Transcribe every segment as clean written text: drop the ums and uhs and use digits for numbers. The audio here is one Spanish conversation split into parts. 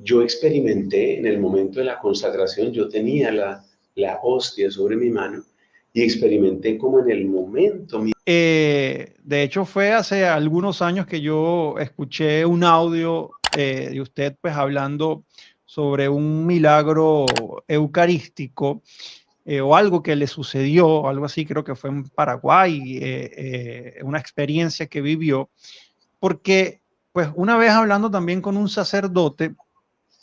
Yo experimenté en el momento de la consagración, yo tenía la hostia sobre mi mano y experimenté como en el momento. De hecho, fue hace algunos años que yo escuché un audio de usted pues hablando sobre un milagro eucarístico o algo que le sucedió, algo así, creo que fue en Paraguay, una experiencia que vivió, porque pues una vez hablando también con un sacerdote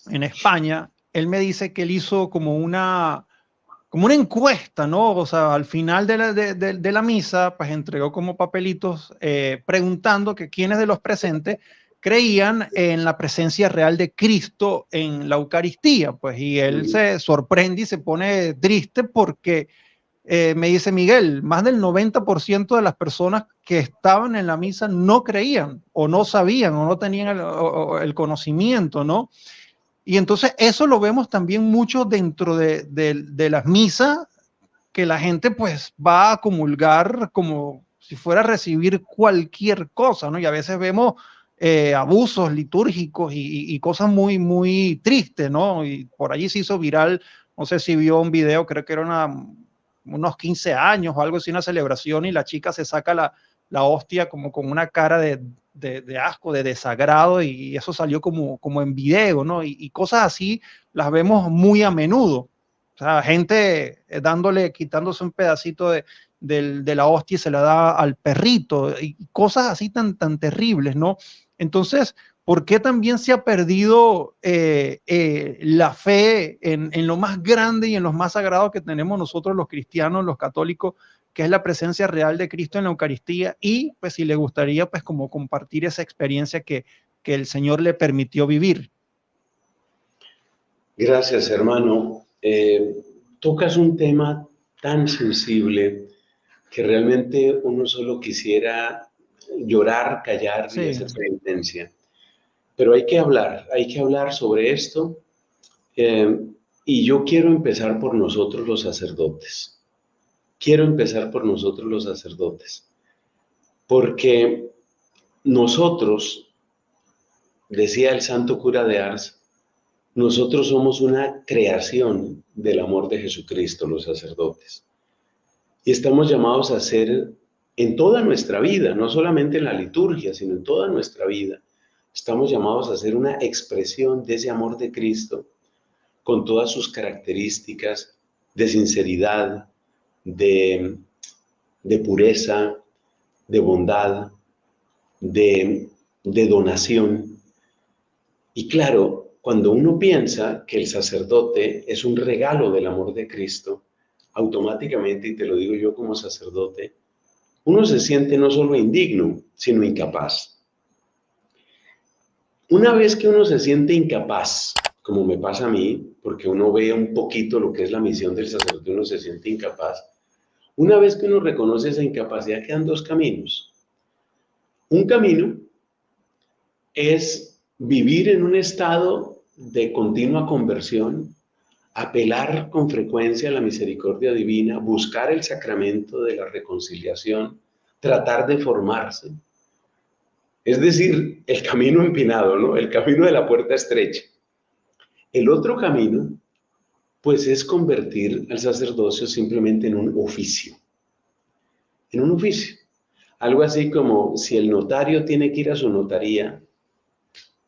en España, él me dice que él hizo como una encuesta, ¿no? O sea, al final de la misa, pues entregó como papelitos preguntando que quiénes de los presentes creían en la presencia real de Cristo en la Eucaristía, pues, y él se sorprende y se pone triste porque me dice Miguel, más del 90% de las personas que estaban en la misa no creían o no sabían o no tenían el conocimiento, ¿no? Y entonces eso lo vemos también mucho dentro de las misas, que la gente pues va a comulgar como si fuera a recibir cualquier cosa, ¿no? Y a veces vemos abusos litúrgicos y cosas muy, muy tristes, ¿no? Y por allí se hizo viral, no sé si vio un video, creo que era unos 15 años o algo así, una celebración, y la chica se saca la hostia como con una cara de asco, de desagrado, y eso salió como en video, ¿no? Y cosas así las vemos muy a menudo. O sea, gente dándole, quitándose un pedacito de la hostia y se la da al perrito, y cosas así tan terribles, ¿no? Entonces, ¿por qué también se ha perdido la fe en lo más grande y en lo más sagrado que tenemos nosotros los cristianos, los católicos, que es la presencia real de Cristo en la Eucaristía? Y pues si le gustaría pues como compartir esa experiencia que el Señor le permitió vivir. Gracias, hermano. Tocas un tema tan sensible que realmente uno solo quisiera llorar, callar y Sí, hacer penitencia. Pero hay que hablar sobre esto. Y yo quiero empezar por nosotros los sacerdotes. Quiero empezar por nosotros los sacerdotes. Porque nosotros, decía el santo cura de Ars, nosotros somos una creación del amor de Jesucristo, los sacerdotes. Y estamos llamados a ser en toda nuestra vida, no solamente en la liturgia, sino en toda nuestra vida. Estamos llamados a ser una expresión de ese amor de Cristo con todas sus características de sinceridad, de, de pureza, de bondad, de donación. Y claro, cuando uno piensa que el sacerdote es un regalo del amor de Cristo, automáticamente, y te lo digo yo como sacerdote, uno se siente no solo indigno, sino incapaz. Una vez que uno se siente incapaz, como me pasa a mí, porque uno ve un poquito lo que es la misión del sacerdote, uno se siente incapaz. Una vez que uno reconoce esa incapacidad, quedan dos caminos. Un camino es vivir en un estado de continua conversión, apelar con frecuencia a la misericordia divina, buscar el sacramento de la reconciliación, tratar de formarse. Es decir, el camino empinado, ¿no? El camino de la puerta estrecha. El otro camino, pues, es convertir al sacerdocio simplemente en un oficio. Algo así como si el notario tiene que ir a su notaría,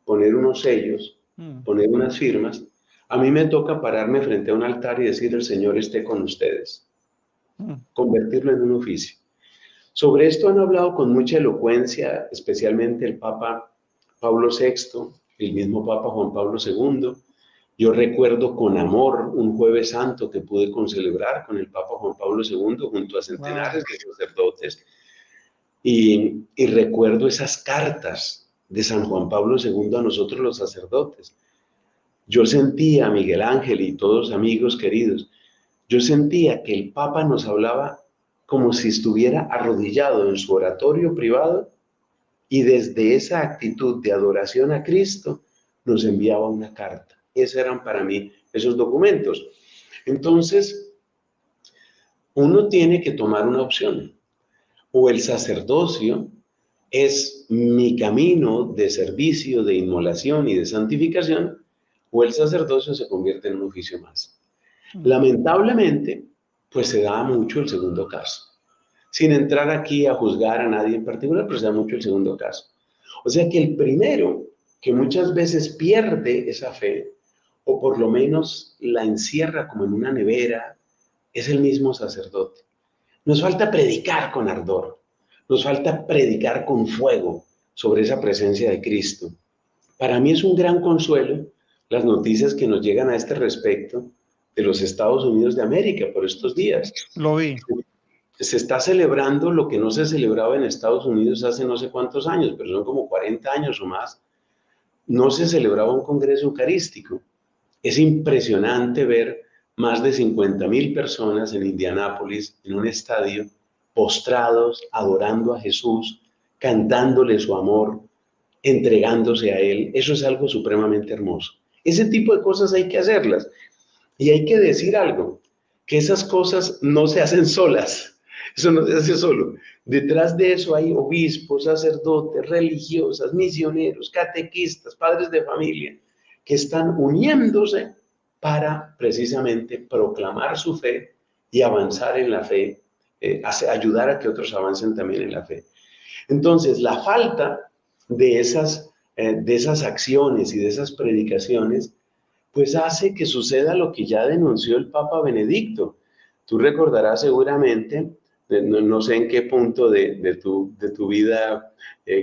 poner unos sellos, poner unas firmas, a mí me toca pararme frente a un altar y decir el Señor esté con ustedes, convertirlo en un oficio. Sobre esto han hablado con mucha elocuencia, especialmente el Papa Pablo VI, el mismo Papa Juan Pablo II. Yo recuerdo con amor un Jueves Santo que pude concelebrar con el Papa Juan Pablo II junto a wow. centenares de sacerdotes. Y recuerdo esas cartas de San Juan Pablo II a nosotros los sacerdotes. Yo sentía, Miguel Ángel y todos amigos queridos, yo sentía que el Papa nos hablaba como si estuviera arrodillado en su oratorio privado y desde esa actitud de adoración a Cristo nos enviaba una carta. Esos eran para mí esos documentos. Entonces, uno tiene que tomar una opción. O el sacerdocio es mi camino de servicio, de inmolación y de santificación, o el sacerdocio se convierte en un oficio más. Lamentablemente, pues se da mucho el segundo caso. Sin entrar aquí a juzgar a nadie en particular, pero se da mucho el segundo caso. O sea que el primero, que muchas veces pierde esa fe, o por lo menos la encierra como en una nevera, es el mismo sacerdote. Nos falta predicar con ardor, nos falta predicar con fuego sobre esa presencia de Cristo. Para mí es un gran consuelo las noticias que nos llegan a este respecto de los Estados Unidos de América por estos días. Lo vi. Se está celebrando lo que no se celebraba en Estados Unidos hace no sé cuántos años, pero son como 40 años o más. No se celebraba un congreso eucarístico. Es impresionante ver más de 50,000 personas en Indianápolis, en un estadio, postrados, adorando a Jesús, cantándole su amor, entregándose a Él. Eso es algo supremamente hermoso. Ese tipo de cosas hay que hacerlas. Y hay que decir algo, que esas cosas no se hacen solas. Eso no se hace solo. Detrás de eso hay obispos, sacerdotes, religiosas, misioneros, catequistas, padres de familia, que están uniéndose para precisamente proclamar su fe y avanzar en la fe, ayudar a que otros avancen también en la fe. Entonces, la falta de esas acciones y de esas predicaciones, pues hace que suceda lo que ya denunció el Papa Benedicto. Tú recordarás seguramente, no sé en qué punto de tu vida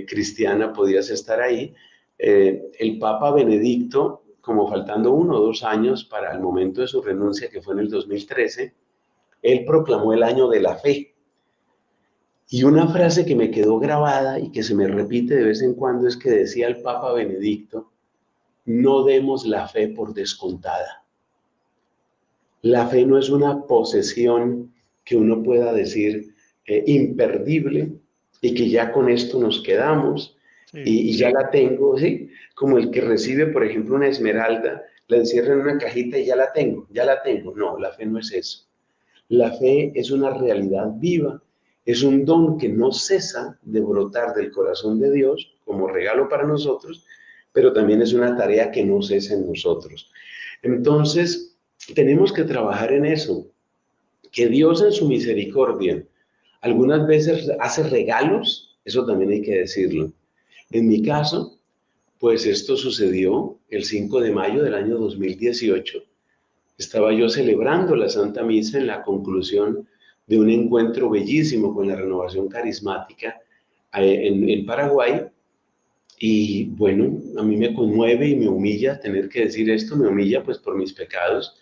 cristiana podías estar ahí, el Papa Benedicto, como faltando 1 o 2 años para el momento de su renuncia, que fue en el 2013, él proclamó el año de la fe. Y una frase que me quedó grabada y que se me repite de vez en cuando es que decía el Papa Benedicto: no demos la fe por descontada. La fe no es una posesión que uno pueda decir imperdible y que ya con esto nos quedamos y ya la tengo, ¿sí? Como el que recibe, por ejemplo, una esmeralda, la encierra en una cajita y ya la tengo, ya la tengo. No, la fe no es eso. La fe es una realidad viva, es un don que no cesa de brotar del corazón de Dios como regalo para nosotros, pero también es una tarea que no cesa en nosotros. Entonces, tenemos que trabajar en eso, que Dios en su misericordia algunas veces hace regalos, eso también hay que decirlo. En mi caso, pues esto sucedió el 5 de mayo del año 2018. Estaba yo celebrando la Santa Misa en la conclusión de un encuentro bellísimo con la Renovación Carismática en Paraguay. Y bueno, a mí me conmueve y me humilla tener que decir esto, me humilla pues por mis pecados,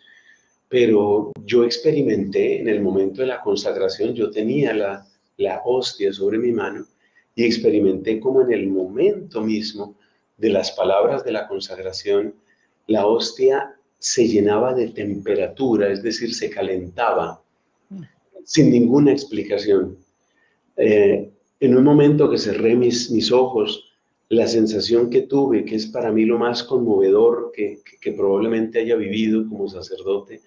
pero yo experimenté en el momento de la consagración, yo tenía la hostia sobre mi mano y experimenté como en el momento mismo de las palabras de la consagración, la hostia se llenaba de temperatura, es decir, se calentaba sin ninguna explicación. En un momento que cerré mis ojos, la sensación que tuve, que es para mí lo más conmovedor que probablemente haya vivido como sacerdote,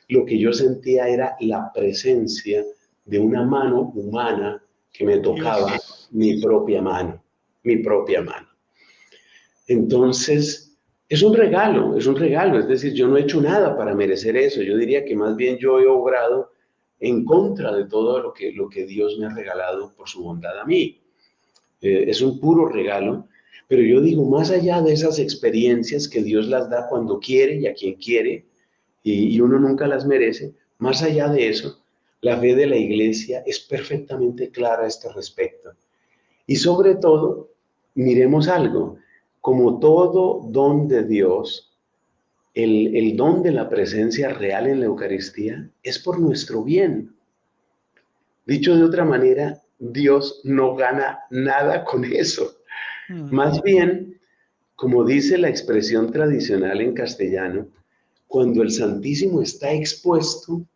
lo que yo sentía era la presencia de una mano humana que me tocaba mi propia mano, mi propia mano. Entonces, es un regalo, es decir, yo no he hecho nada para merecer eso, yo diría que más bien yo he obrado en contra de todo lo que Dios me ha regalado por su bondad a mí. Es un puro regalo, pero yo digo, más allá de esas experiencias que Dios las da cuando quiere y a quien quiere, y uno nunca las merece, más allá de eso, la fe de la Iglesia es perfectamente clara a este respecto. Y sobre todo, miremos algo, como todo don de Dios, el don de la presencia real en la Eucaristía es por nuestro bien. Dicho de otra manera, Dios no gana nada con eso. Más bien, como dice la expresión tradicional en castellano, cuando el Santísimo está expuesto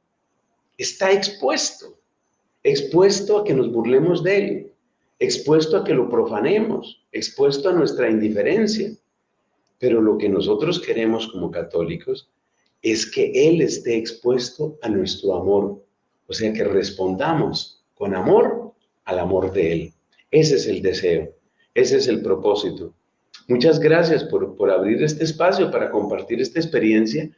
expuesto a que nos burlemos de él, expuesto a que lo profanemos, expuesto a nuestra indiferencia. Pero lo que nosotros queremos como católicos es que él esté expuesto a nuestro amor, o sea, que respondamos con amor al amor de él. Ese es el deseo, ese es el propósito. Muchas gracias por abrir este espacio para compartir esta experiencia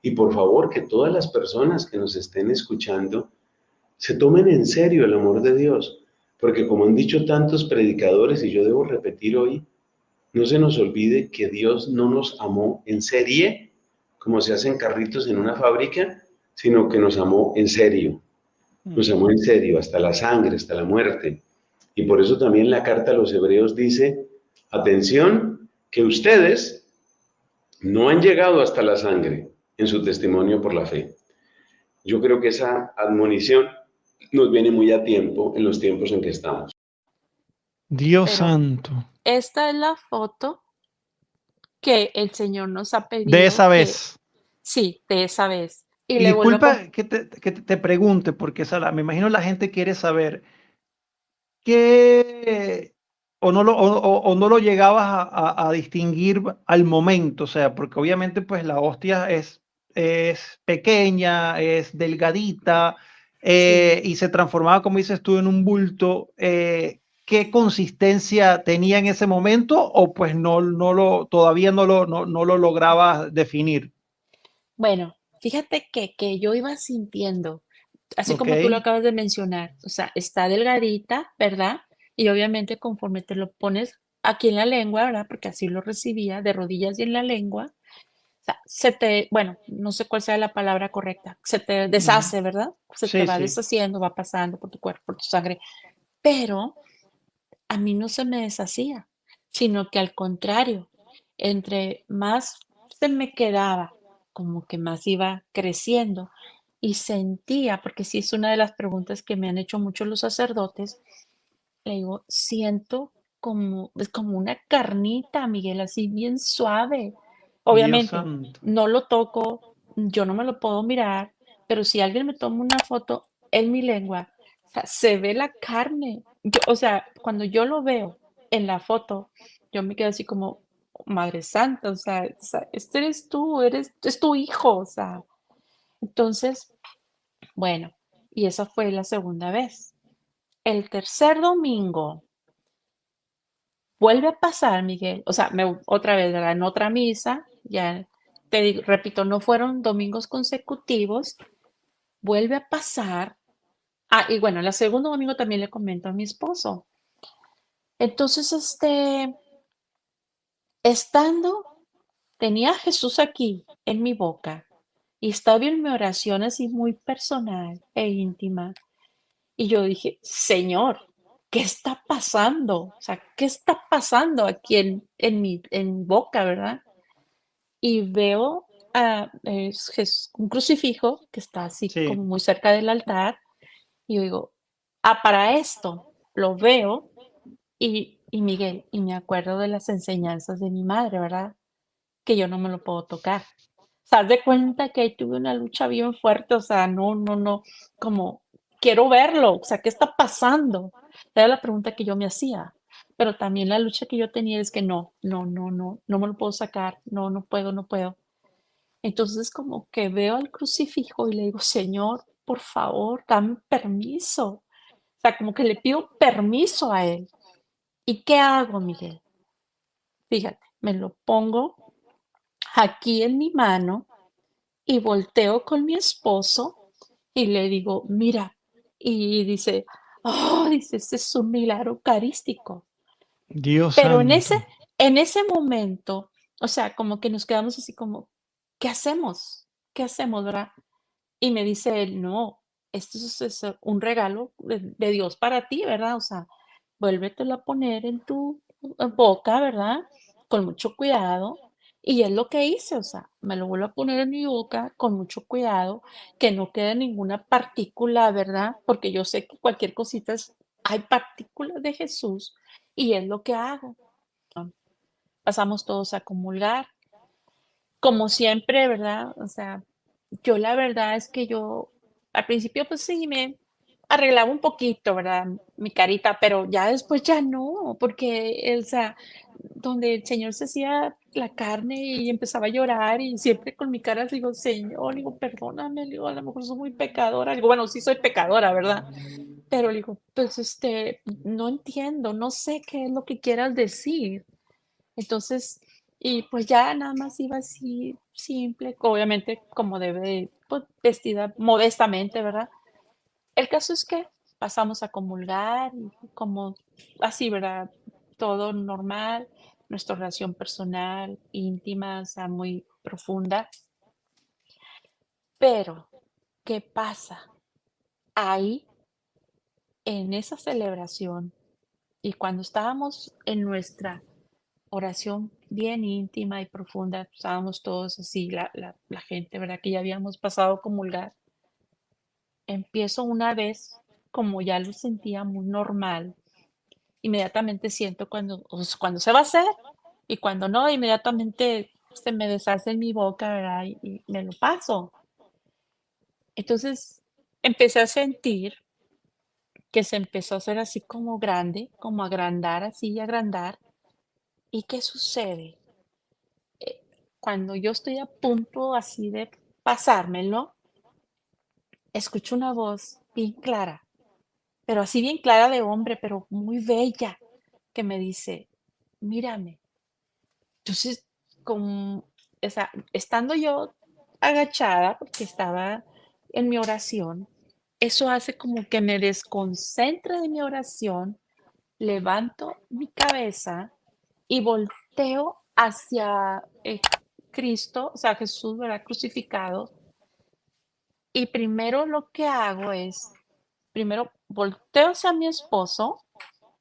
y por favor que todas las personas que nos estén escuchando se tomen en serio el amor de Dios, porque como han dicho tantos predicadores y yo debo repetir hoy, no se nos olvide que Dios no nos amó en serie, como se hacen carritos en una fábrica, sino que nos amó en serio. Nos amó en serio, hasta la sangre, hasta la muerte. Y por eso también la carta a los hebreos dice, atención, que ustedes no han llegado hasta la sangre en su testimonio por la fe. Yo creo que esa admonición nos viene muy a tiempo en los tiempos en que estamos. Dios Pero santo. esta es la foto que el Señor nos ha De pedido esa que, vez. sí, de esa vez. Y Y le vuelvo a disculpa que te pregunte, porque me imagino la gente quiere saber qué o no lo llegabas a distinguir al momento, o sea, porque obviamente pues la hostia es pequeña, es delgadita, sí. y se transformaba, como dices tú, en un bulto. ¿Qué consistencia tenía en ese momento? O pues todavía no lo lograbas definir. Bueno, fíjate que yo iba sintiendo, así ¿Ok? como tú lo acabas de mencionar, o sea, está delgadita, ¿verdad? Y obviamente conforme te lo pones aquí en la lengua, ¿verdad? Porque así lo recibía, de rodillas y en la lengua, o sea, bueno, no sé cuál sea la palabra correcta, se te Ujú. deshace, ¿verdad? Se te Sí, va sí. deshaciendo, va pasando por tu cuerpo, por tu sangre, pero a mí no se me deshacía, sino que al contrario, entre más se me quedaba, como que más iba creciendo y sentía, porque sí es una de las preguntas que me han hecho muchos los sacerdotes, le digo, siento como, es como una carnita, Miguel, así bien suave. Dios Obviamente, santo. no lo toco, yo no me lo puedo mirar, pero si alguien me toma una foto en mi lengua, o sea, se ve la carne. O sea, cuando yo lo veo en la foto, yo me quedo así como, Madre Santa, o sea, este eres tú, es tu hijo, o sea. Entonces, bueno, y esa fue la segunda vez. El tercer domingo vuelve a pasar, Miguel, o sea, otra vez, ¿verdad? En otra misa, ya te digo, repito, no fueron domingos consecutivos, vuelve a pasar. Ah, y bueno, el segundo domingo también le comento a mi esposo. Entonces, estando, tenía a Jesús aquí en mi boca y estaba en mi oración así muy personal e íntima. Y yo dije, Señor, ¿qué está pasando? O sea, ¿qué está pasando aquí en mi boca, verdad? Y veo un crucifijo que está así Sí. como muy cerca del altar. Y yo digo, para esto lo veo y Miguel, y me acuerdo de las enseñanzas de mi madre, ¿verdad? Que yo no me lo puedo tocar. O sea, haz de cuenta que ahí tuve una lucha bien fuerte, o sea, no, no, no, como quiero verlo, o sea, ¿qué está pasando? Era la pregunta que yo me hacía, pero también la lucha que yo tenía es que no, no, no, no, no me lo puedo sacar, no, no puedo, no puedo. Entonces como que veo al crucifijo y le digo, Señor, por favor, dame permiso. O sea, como que le pido permiso a él. ¿Y qué hago, Miguel? Fíjate, me lo pongo aquí en mi mano y volteo con mi esposo y le digo, mira, y dice, oh, dice, este es un milagro eucarístico. Dios Pero en santo. ese momento, o sea, como que nos quedamos así como, ¿qué hacemos? ¿Qué hacemos, verdad? Y me dice él, no, esto es un regalo de Dios para ti, ¿verdad? O sea, vuélvetelo a poner en tu boca, ¿verdad? Con mucho cuidado. Y es lo que hice, o sea, me lo vuelvo a poner en mi boca con mucho cuidado, que no quede ninguna partícula, ¿verdad? Porque yo sé que cualquier cosita hay partículas de Jesús y es lo que hago. Pasamos todos a comulgar, como siempre, ¿verdad? O sea, yo la verdad es que yo al principio, pues sí, me arreglaba un poquito, ¿verdad? Mi carita, pero ya después ya no, porque, o sea, donde el Señor se hacía la carne y empezaba a llorar y siempre con mi cara digo, Señor, digo, perdóname, digo, a lo mejor soy muy pecadora, digo, bueno, sí soy pecadora, ¿verdad? Pero digo, pues no entiendo, no sé qué es lo que quieras decir. Entonces, y pues ya nada más iba así simple, obviamente como debe, pues vestida modestamente, ¿verdad? El caso es que pasamos a comulgar y como así, ¿verdad? Todo normal, nuestra relación personal, íntima, o sea, muy profunda. Pero, ¿qué pasa? Ahí, en esa celebración, y cuando estábamos en nuestra oración bien íntima y profunda, estábamos todos así, la gente, ¿verdad? Que ya habíamos pasado a comulgar. Empiezo una vez, como ya lo sentía muy normal, inmediatamente siento cuando se va a hacer y cuando no, inmediatamente se me deshace en mi boca, ¿verdad? Y me lo paso. Entonces empecé a sentir que se empezó a hacer así como grande, como agrandar, así agrandar. ¿Y qué sucede? Eh, Cuando yo estoy a punto así de pasármelo, escucho una voz bien clara, pero así bien clara de hombre, pero muy bella, que me dice, mírame. Entonces, como, o sea, estando yo agachada, porque estaba en mi oración, eso hace como que me desconcentre de mi oración, levanto mi cabeza y volteo hacia Cristo, o sea, Jesús, ¿verdad? Crucificado. Y primero lo que hago es, primero volteo hacia mi esposo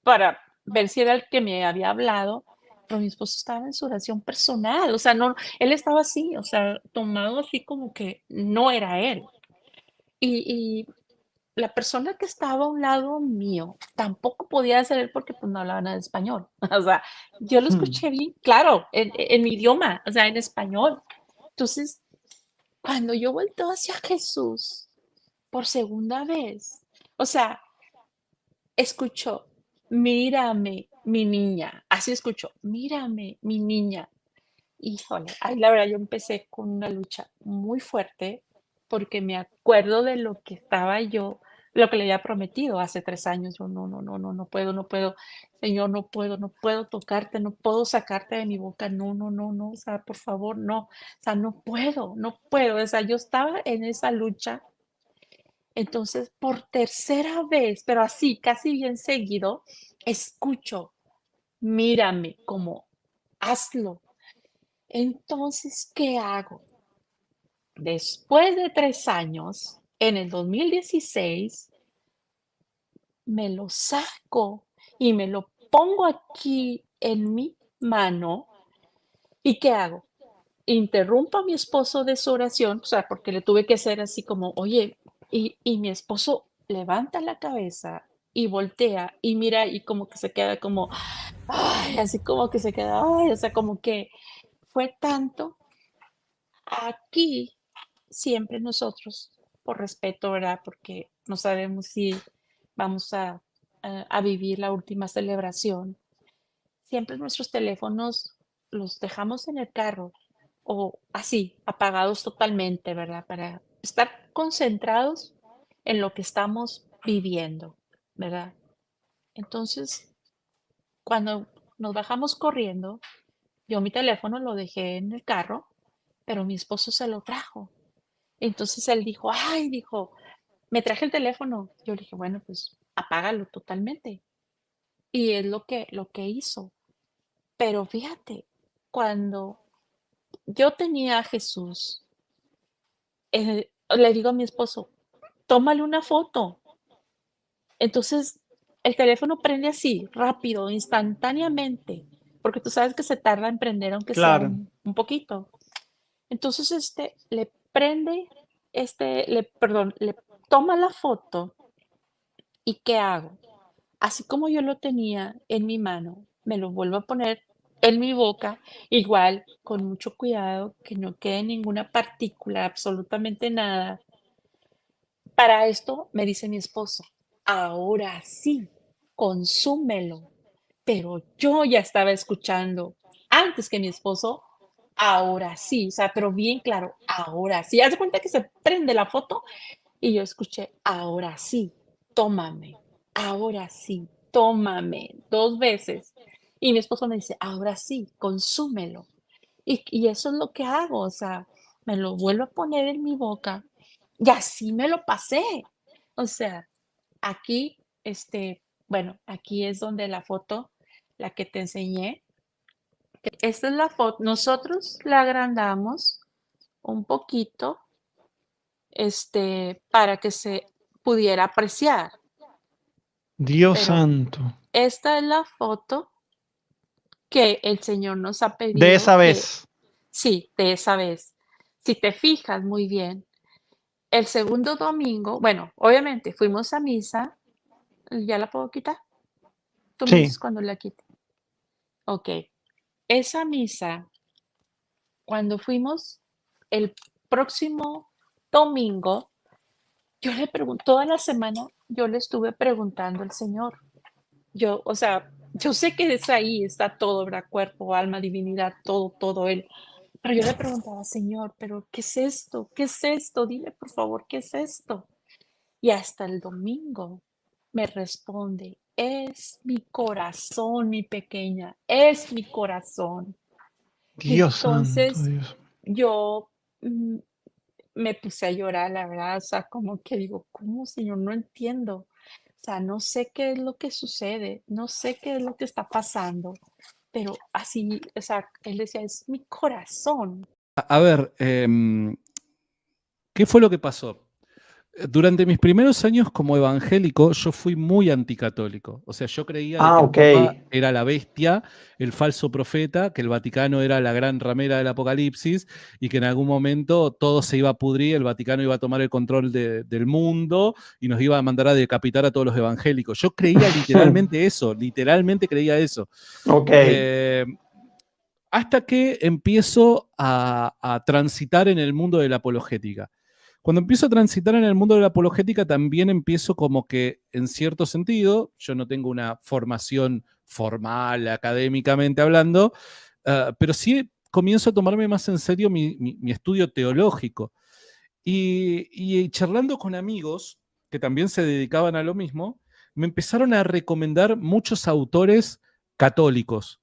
para ver si era el que me había hablado, pero mi esposo estaba en su oración personal, o sea, no, él estaba así, o sea, tomado así como que no era él. Y la persona que estaba a un lado mío tampoco podía ser él porque pues no hablaba nada de español. O sea, yo lo Hmm. escuché bien claro, en mi idioma, o sea, en español. Entonces, cuando yo volteo hacia Jesús por segunda vez, o sea, escucho, mírame, mi niña. Así escucho, mírame, mi niña. Híjole, ay, la verdad, yo empecé con una lucha muy fuerte porque me acuerdo de lo que estaba yo, lo que le había prometido hace 3 años. Yo no, no, no, no, no puedo, no puedo, Señor, no puedo, no puedo tocarte, no puedo sacarte de mi boca, no, no, no, no, o sea, por favor, no, o sea, no puedo, no puedo, o sea, yo estaba en esa lucha. Entonces, por tercera vez, pero así, casi bien seguido, escucho, mírame, como hazlo. Entonces, ¿qué hago? Después de 3 años, en el 2016, me lo saco y me lo pongo aquí en mi mano. ¿Y qué hago? Interrumpo a mi esposo de su oración, o sea, porque le tuve que hacer así como, oye, y mi esposo levanta la cabeza y voltea y mira y como que se queda como, ay, así como que se queda, ay, o sea, como que fue tanto. Aquí siempre nosotros, por respeto, ¿verdad? Porque no sabemos si vamos a vivir la última celebración. Siempre nuestros teléfonos los dejamos en el carro o así, apagados totalmente, ¿verdad? Para estar concentrados en lo que estamos viviendo, ¿verdad? Entonces, cuando nos bajamos corriendo, yo mi teléfono lo dejé en el carro, pero mi esposo se lo trajo. Entonces él dijo, ay, dijo, me traje el teléfono. Yo le dije, bueno, pues apágalo totalmente. Y es lo que hizo. Pero fíjate, cuando yo tenía a Jesús, le digo a mi esposo, tómale una foto. Entonces el teléfono prende así, rápido, instantáneamente, porque tú sabes que se tarda en prender aunque sea Claro. un poquito. Entonces le prende, perdón, le toma la foto. ¿Y qué hago? Así como yo lo tenía en mi mano, me lo vuelvo a poner en mi boca, igual con mucho cuidado, que no quede ninguna partícula, absolutamente nada. Para esto me dice mi esposo, ahora sí, consúmelo. Pero yo ya estaba escuchando antes que mi esposo, ahora sí, o sea, pero bien claro, ahora sí. Haz de cuenta que se prende la foto y yo escuché, ahora sí, tómame, ahora sí, tómame, 2 veces. Y mi esposo me dice, ahora sí, consúmelo. Y eso es lo que hago, o sea, me lo vuelvo a poner en mi boca y así me lo pasé. O sea, aquí, bueno, aquí es donde la foto, la que te enseñé, esta es la foto, nosotros la agrandamos un poquito, para que se pudiera apreciar, Dios pero santo. esta es la foto que el Señor nos ha De esa pedido que vez. sí, de esa vez. Si te fijas muy bien, el segundo domingo, bueno, obviamente fuimos a misa, ¿ya la puedo quitar? Tú me Sí. dices cuando la quite. Okey. Esa misa, cuando fuimos el próximo domingo, yo le pregunto toda la semana yo le estuve preguntando al Señor. Yo, o sea, yo sé que es ahí, está todo, ¿verdad? Cuerpo, alma, divinidad, todo, todo Él. Pero yo le preguntaba: "Señor, ¿pero qué es esto? ¿Qué es esto? Dime, por favor, ¿qué es esto?". Y hasta el domingo me responde: "Es mi corazón, mi pequeña, es mi corazón". Dios santo, Entonces, Dios. yo, mm, me puse a llorar, la verdad, o sea, como que digo: "¿Cómo, Señor? No entiendo". O sea, no sé qué es lo que sucede, no sé qué es lo que está pasando, pero así, o sea, él decía: "Es mi corazón". A ver, ¿qué fue lo que pasó? Durante mis primeros años como evangélico, yo fui muy anticatólico. O sea, yo creía de que el Ok. Papa era la bestia, el falso profeta, que el Vaticano era la gran ramera del Apocalipsis y que en algún momento todo se iba a pudrir, el Vaticano iba a tomar el control del mundo y nos iba a mandar a decapitar a todos los evangélicos. Yo creía literalmente eso, literalmente creía eso. Ok. Hasta que empiezo a transitar en el mundo de la apologética. Cuando empiezo a transitar en el mundo de la apologética, también empiezo como que, en cierto sentido, yo no tengo una formación formal, académicamente hablando, pero sí comienzo a tomarme más en serio mi estudio teológico. Y charlando con amigos que también se dedicaban a lo mismo, me empezaron a recomendar muchos autores católicos.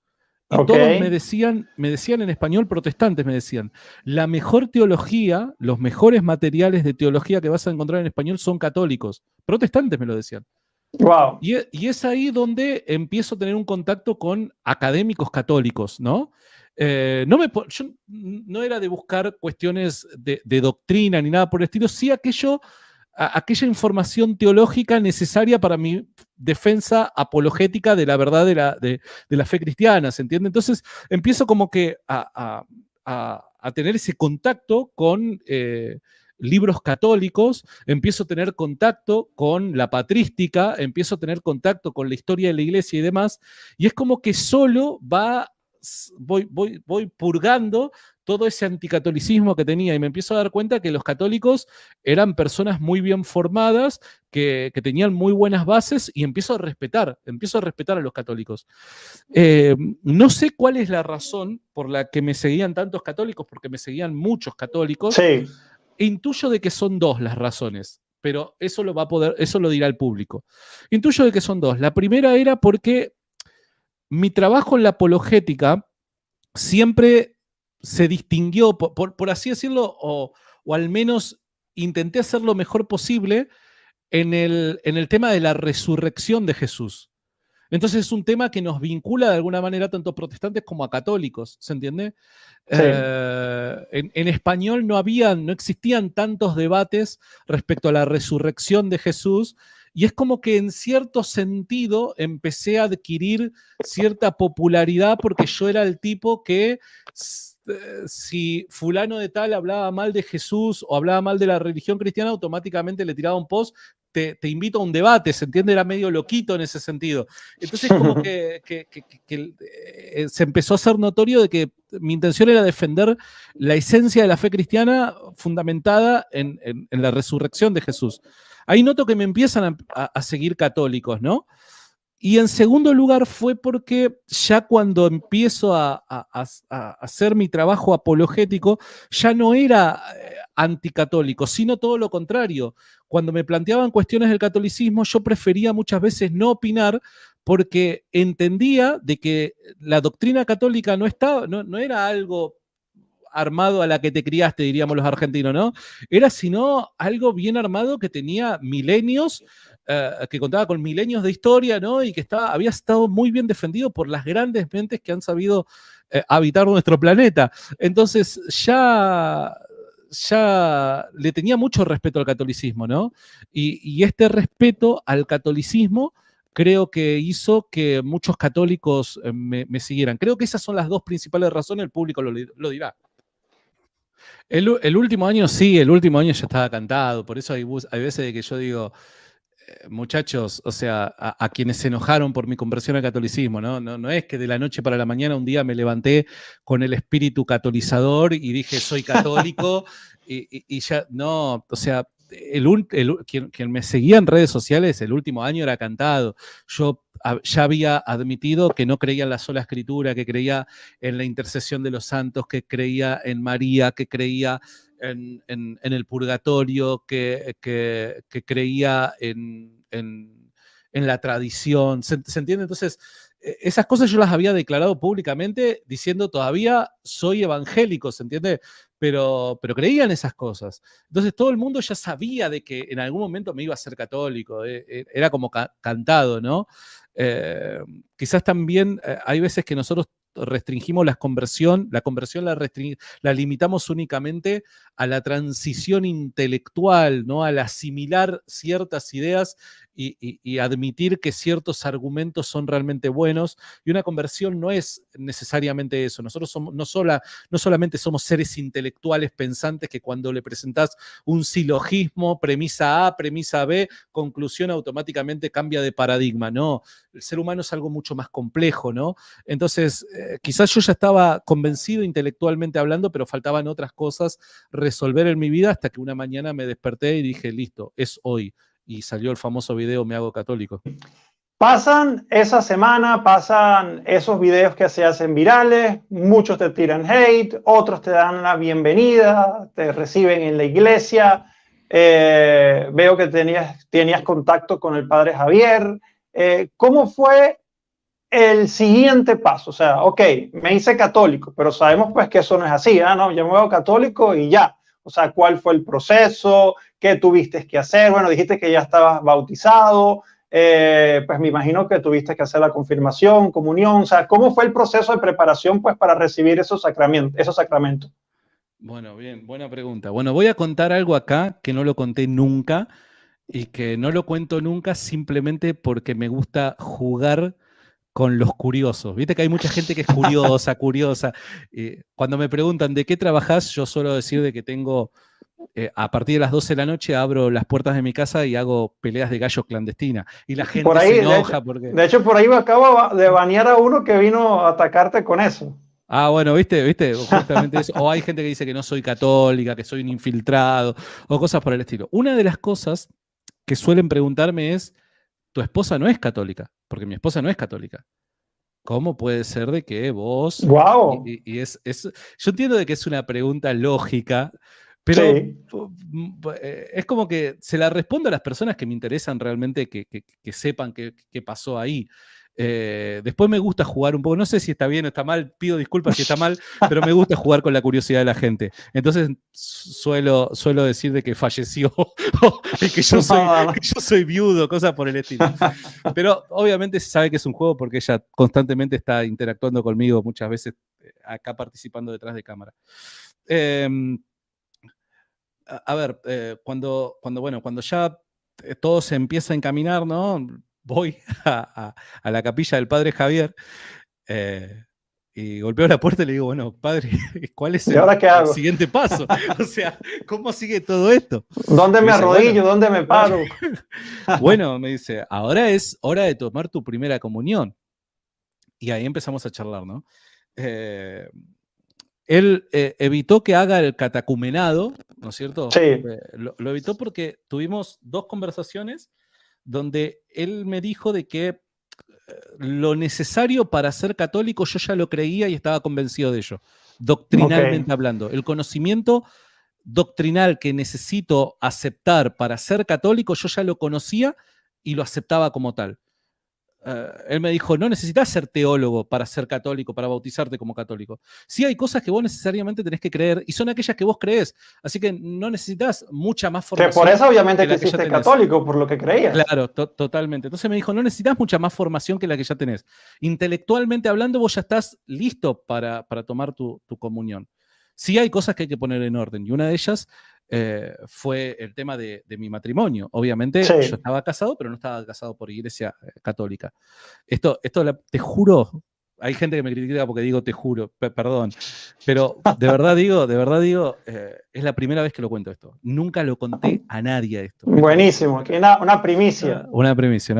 Y Ok. todos me decían en español, protestantes me decían, la mejor teología, los mejores materiales de teología que vas a encontrar en español son católicos. Protestantes me lo decían. Wow. Y es ahí donde empiezo a tener un contacto con académicos católicos, ¿no? Yo no era de buscar cuestiones de doctrina ni nada por el estilo, sí aquella información teológica necesaria para mi defensa apologética de la verdad de la fe cristiana, ¿se entiende? Entonces empiezo como que a tener ese contacto con libros católicos, empiezo a tener contacto con la patrística, empiezo a tener contacto con la historia de la iglesia y demás, y es como que solo voy purgando todo ese anticatolicismo que tenía y me empiezo a dar cuenta que los católicos eran personas muy bien formadas, que tenían muy buenas bases y empiezo a respetar a los católicos. No sé cuál es la razón por la que me seguían tantos católicos, porque me seguían muchos católicos. Sí. Intuyo de que son dos las razones, pero eso lo dirá el público. Intuyo de que son dos. La primera era porque mi trabajo en la apologética siempre se distinguió, por así decirlo, o al menos intenté hacer lo mejor posible en el tema de la resurrección de Jesús. Entonces es un tema que nos vincula de alguna manera tanto a protestantes como a católicos, ¿se entiende? Sí. En español no existían tantos debates respecto a la resurrección de Jesús y es como que en cierto sentido empecé a adquirir cierta popularidad porque yo era el tipo que si fulano de tal hablaba mal de Jesús o hablaba mal de la religión cristiana, automáticamente le tiraba un post, te invito a un debate, ¿se entiende? Era medio loquito en ese sentido. Entonces como que se empezó a hacer notorio de que mi intención era defender la esencia de la fe cristiana fundamentada en la resurrección de Jesús. Ahí noto que me empiezan a seguir católicos, ¿no? Y en segundo lugar fue porque ya cuando empiezo a hacer mi trabajo apologético, ya no era anticatólico, sino todo lo contrario. Cuando me planteaban cuestiones del catolicismo, yo prefería muchas veces no opinar porque entendía de que la doctrina católica no era algo armado a la que te criaste, diríamos los argentinos, ¿no? Era sino algo bien armado que tenía milenios, que contaba con milenios de historia, ¿no? Y que había estado muy bien defendido por las grandes mentes que han sabido habitar nuestro planeta. Entonces ya le tenía mucho respeto al catolicismo, ¿no? Y este respeto al catolicismo creo que hizo que muchos católicos me siguieran. Creo que esas son las dos principales razones, el público lo dirá. El último año sí, el último año ya estaba cantado, por eso hay veces de que yo digo, muchachos, o sea, a quienes se enojaron por mi conversión al catolicismo, ¿no? No es que de la noche para la mañana un día me levanté con el espíritu catolizador y dije soy católico y ya, no, o sea, quien me seguía en redes sociales el último año era cantado. Yo ya había admitido que no creía en la sola escritura, que creía en la intercesión de los santos, que creía en María, que creía en el purgatorio, que creía en la tradición. ¿Se entiende? Entonces, esas cosas yo las había declarado públicamente diciendo todavía soy evangélico, ¿se entiende? Pero creía en esas cosas. Entonces todo el mundo ya sabía de que en algún momento me iba a ser católico, era como cantado, ¿no? Quizás también hay veces que nosotros restringimos la conversión la limitamos únicamente a la transición intelectual, ¿no? Al asimilar ciertas ideas y admitir que ciertos argumentos son realmente buenos, y una conversión no es necesariamente eso. Nosotros no solamente somos seres intelectuales pensantes que cuando le presentás un silogismo, premisa A, premisa B, conclusión, automáticamente cambia de paradigma, no. El ser humano es algo mucho más complejo, ¿no? Entonces, quizás yo ya estaba convencido intelectualmente hablando, pero faltaban otras cosas resolver en mi vida hasta que una mañana me desperté y dije, listo, es hoy. Y salió el famoso video Me hago católico. Pasan esa semana, pasan esos videos que se hacen virales, muchos te tiran hate, otros te dan la bienvenida, te reciben en la iglesia. Veo que tenías contacto con el padre Javier. ¿Cómo fue el siguiente paso? O sea, ok, me hice católico, pero sabemos pues que eso no es así, ¿no? Yo me hago católico y ya. O sea, ¿cuál fue el proceso? ¿Qué tuviste que hacer? Bueno, dijiste que ya estabas bautizado, pues me imagino que tuviste que hacer la confirmación, comunión. O sea, ¿cómo fue el proceso de preparación pues para recibir esos sacramentos? Bueno, bien, buena pregunta. Bueno, voy a contar algo acá que no lo conté nunca y que no lo cuento nunca simplemente porque me gusta jugar con los curiosos. Viste que hay mucha gente que es curiosa. Cuando me preguntan de qué trabajás, yo suelo decir de que tengo, a partir de las 12 de la noche, abro las puertas de mi casa y hago peleas de gallos clandestinas. Y la gente por ahí, se enoja porque... De hecho, por ahí me acabo de banear a uno que vino a atacarte con eso. Ah, bueno, ¿viste? Justamente eso. O hay gente que dice que no soy católica, que soy un infiltrado, o cosas por el estilo. Una de las cosas que suelen preguntarme es, ¿tu esposa no es católica? Porque mi esposa no es católica. ¿Cómo puede ser de que vos... ¡Wow! Yo entiendo de que es una pregunta lógica, pero sí, es como que se la respondo a las personas que me interesan realmente que sepan qué pasó ahí. Después me gusta jugar un poco, no sé si está bien o está mal, pido disculpas si está mal, pero me gusta jugar con la curiosidad de la gente. Entonces suelo decir de que falleció y que yo soy viudo, cosas por el estilo. Pero obviamente se sabe que es un juego porque ella constantemente está interactuando conmigo, muchas veces acá participando detrás de cámara. A ver, cuando ya todo se empieza a encaminar, ¿no? Voy a la capilla del padre Javier y golpeo la puerta y le digo, bueno, padre, ¿cuál es el siguiente paso? O sea, ¿cómo sigue todo esto? ¿Dónde me arrodillo? Bueno, ¿dónde me paro? Bueno, me dice, ahora es hora de tomar tu primera comunión. Y ahí empezamos a charlar, ¿no? Él evitó que haga el catecumenado, ¿no es cierto? Sí. Lo evitó porque tuvimos 2 conversaciones donde él me dijo de que lo necesario para ser católico yo ya lo creía y estaba convencido de ello, doctrinalmente hablando. El conocimiento doctrinal que necesito aceptar para ser católico, yo ya lo conocía y lo aceptaba como tal. Él me dijo, no necesitas ser teólogo para ser católico, para bautizarte como católico. Sí hay cosas que vos necesariamente tenés que creer y son aquellas que vos creés. Así que no necesitas mucha más Que formación. por eso obviamente que la que que ya hiciste tenés. católico, por lo que creías. Claro, totalmente. Entonces me dijo, no necesitas mucha más formación que la que ya tenés. Intelectualmente hablando, vos ya estás listo para tomar tu comunión. Sí hay cosas que hay que poner en orden y una de ellas fue el tema de mi matrimonio. Obviamente Sí. yo estaba casado, pero no estaba casado por iglesia católica. Esto te juro, hay gente que me critica porque digo te juro, perdón, pero de verdad digo, es la primera vez que lo cuento esto. Nunca lo conté a nadie esto. Buenísimo, aquí una primicia. Una primicia.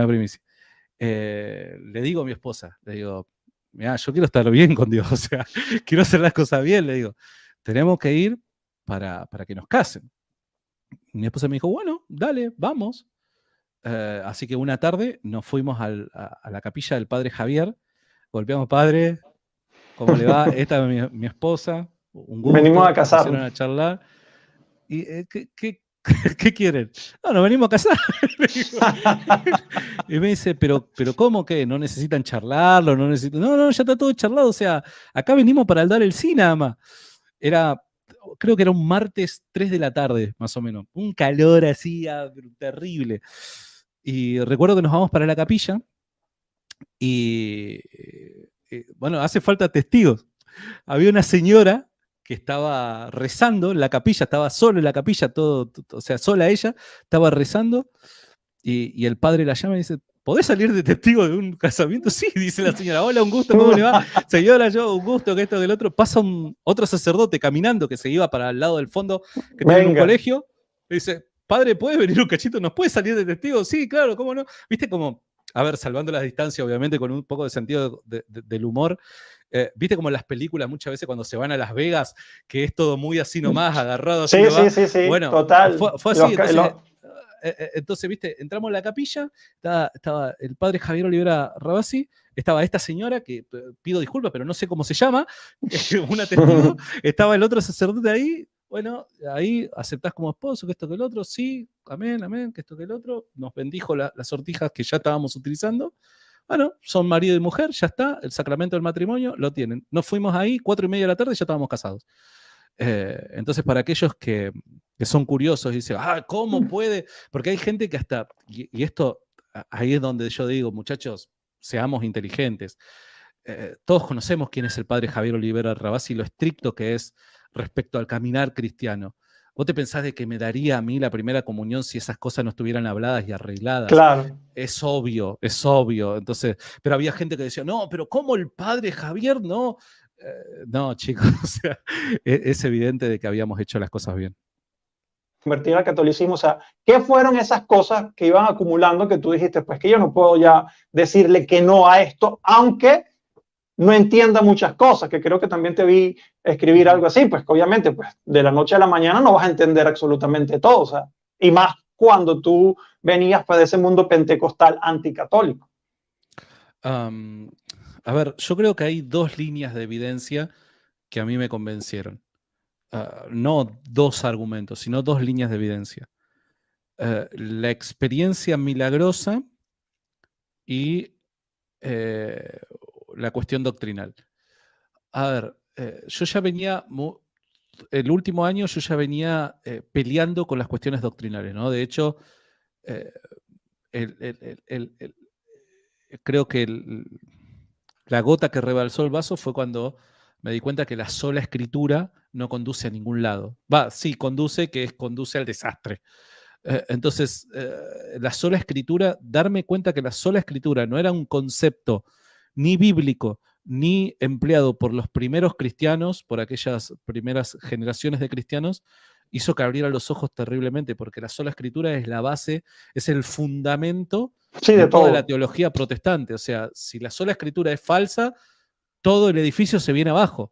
Le digo a mi esposa, le digo, mira, yo quiero estar bien con Dios, o sea, quiero hacer las cosas bien, le digo, tenemos que ir para que nos casen. Mi esposa me dijo, bueno, dale, vamos. Así que una tarde nos fuimos a la capilla del padre Javier, golpeamos, padre, ¿cómo le va? Esta es mi esposa, un gusto. Venimos a casarnos. Pusieron a charlar. ¿Y qué quieren? No, nos venimos a casar. Y me dice, pero ¿cómo que? ¿No necesitan charlarlo? No, ya está todo charlado. O sea, acá venimos para dar el sí nada más. Creo que era un martes 3 de la tarde, más o menos. Un calor así terrible. Y recuerdo que nos vamos para la capilla y bueno, hace falta testigos. Había una señora que estaba rezando en la capilla, estaba sola en la capilla, o sea, sola ella, estaba rezando, y el padre la llama y dice, ¿podés salir de testigo de un casamiento? Sí, dice la señora, hola, un gusto, ¿cómo le va? Señora, yo, un gusto, que esto, que el otro. Pasa otro sacerdote caminando que se iba para el lado del fondo, que tiene un colegio, y dice, padre, ¿puedes venir un cachito? ¿Nos puedes salir de testigo? Sí, claro, ¿cómo no? Viste como, a ver, salvando las distancias, obviamente, con un poco de sentido del humor. ¿Viste como en las películas muchas veces cuando se van a Las Vegas, que es todo muy así nomás, agarrado así nomás? Sí, bueno, total. Fue así, entonces, viste, entramos a la capilla, estaba el padre Javier Olivera Rabasi, estaba esta señora, que pido disculpas, pero no sé cómo se llama, una testigo, estaba el otro sacerdote ahí, bueno, ahí aceptás como esposo, que esto que el otro, sí, amén, que esto que el otro, nos bendijo las sortijas que ya estábamos utilizando. Bueno, son marido y mujer, ya está, el sacramento del matrimonio lo tienen. Nos fuimos ahí, 4:30 de la tarde, y ya estábamos casados. Entonces, para aquellos que son curiosos y dicen, ¿cómo puede? Porque hay gente que hasta, y esto, ahí es donde yo digo, muchachos, seamos inteligentes. Todos conocemos quién es el padre Javier Olivera Rabasi y lo estricto que es respecto al caminar cristiano. ¿Vos te pensás de que me daría a mí la primera comunión si esas cosas no estuvieran habladas y arregladas? Claro. Es obvio. Entonces, pero había gente que decía, no, pero ¿cómo el padre Javier no? No, chicos, o sea, es evidente de que habíamos hecho las cosas bien. Convertir al catolicismo, o sea, ¿qué fueron esas cosas que iban acumulando que tú dijiste, pues que yo no puedo ya decirle que no a esto, aunque no entienda muchas cosas, que creo que también te vi escribir algo así, pues que obviamente pues, de la noche a la mañana no vas a entender absolutamente todo, o sea, y más cuando tú venías pues, de ese mundo pentecostal anticatólico. A ver, yo creo que hay dos líneas de evidencia que a mí me convencieron. No dos argumentos, sino dos líneas de evidencia. La experiencia milagrosa y la cuestión doctrinal. A ver, yo ya venía, el último año yo ya venía peleando con las cuestiones doctrinales, ¿no? De hecho, creo que la gota que rebalsó el vaso fue cuando me di cuenta que la sola escritura no conduce a ningún lado. Sí, conduce al desastre. Entonces, la sola escritura, darme cuenta que la sola escritura no era un concepto ni bíblico, ni empleado por los primeros cristianos, por aquellas primeras generaciones de cristianos, hizo que abriera los ojos terriblemente, porque la sola escritura es la base, es el fundamento de toda la teología protestante. O sea, si la sola escritura es falsa, todo el edificio se viene abajo.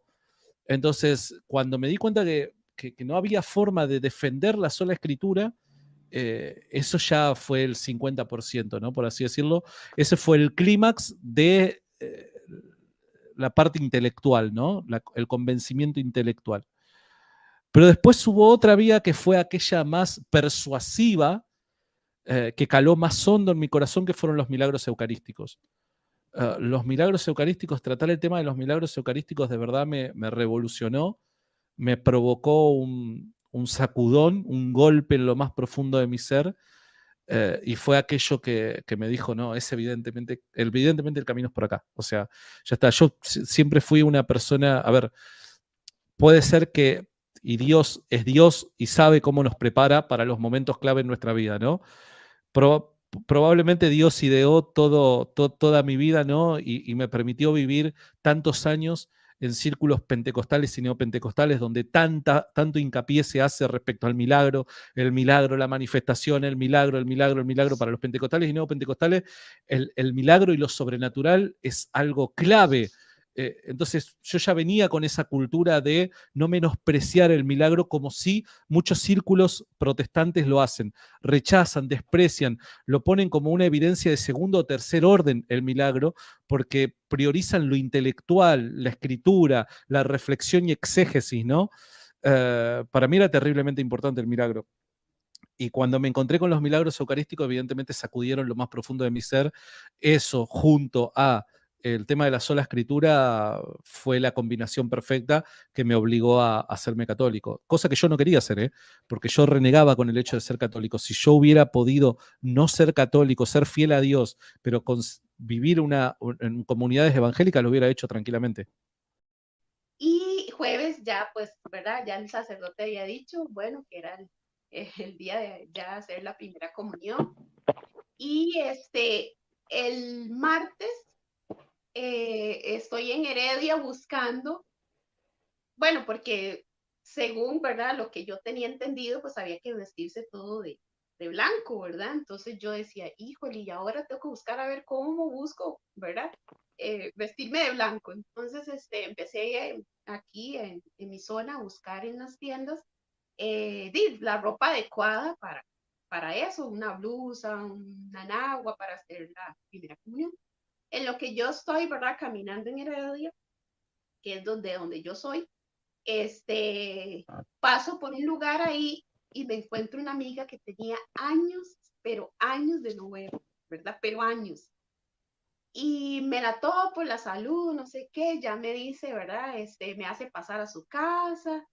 Entonces, cuando me di cuenta que no había forma de defender la sola escritura, eso ya fue el 50%, ¿no? Por así decirlo. Ese fue el clímax de la parte intelectual, ¿no? El convencimiento intelectual. Pero después hubo otra vía que fue aquella más persuasiva, que caló más hondo en mi corazón, que fueron los milagros eucarísticos. Los milagros eucarísticos, tratar el tema de los milagros eucarísticos de verdad me revolucionó, me provocó un sacudón, un golpe en lo más profundo de mi ser, y fue aquello que me dijo, no, es evidentemente el camino es por acá. O sea, ya está, yo siempre fui una persona, a ver, puede ser que, y Dios es Dios y sabe cómo nos prepara para los momentos clave en nuestra vida, ¿no? Probablemente Dios ideó toda mi vida, ¿no? Y me permitió vivir tantos años en círculos pentecostales y neopentecostales donde tanto hincapié se hace respecto al milagro, el milagro, la manifestación, el milagro para los pentecostales y neopentecostales. El milagro y lo sobrenatural es algo clave. Entonces yo ya venía con esa cultura de no menospreciar el milagro, como si muchos círculos protestantes lo hacen. Rechazan, desprecian, lo ponen como una evidencia de segundo o tercer orden el milagro, porque priorizan lo intelectual, la escritura, la reflexión y exégesis, ¿no? Para mí era terriblemente importante el milagro. Y cuando me encontré con los milagros eucarísticos, evidentemente sacudieron lo más profundo de mi ser. Eso, junto a el tema de la sola escritura, fue la combinación perfecta que me obligó a hacerme católico. Cosa que yo no quería hacer, porque yo renegaba con el hecho de ser católico. Si yo hubiera podido no ser católico, ser fiel a Dios, pero vivir en comunidades evangélicas, lo hubiera hecho tranquilamente. Y jueves ya, pues, ¿verdad? Ya el sacerdote había dicho, bueno, que era el día de ya hacer la primera comunión. Y el martes estoy en Heredia buscando, bueno, porque según, ¿verdad? Lo que yo tenía entendido, pues había que vestirse todo de blanco, ¿verdad? Entonces yo decía, híjole, y ahora tengo que buscar a ver cómo busco, ¿verdad? Vestirme de blanco. Entonces empecé aquí en mi zona a buscar en las tiendas la ropa adecuada para eso, una blusa, una nagua para hacer la primera comunión. En lo que yo estoy, ¿verdad? Caminando en Heredia, que es donde yo soy, paso por un lugar ahí y me encuentro una amiga que tenía años, pero años de no ver, ¿verdad? Pero años. Y me la topo, la salud, no sé qué, ya me dice, ¿verdad? Me hace pasar a su casa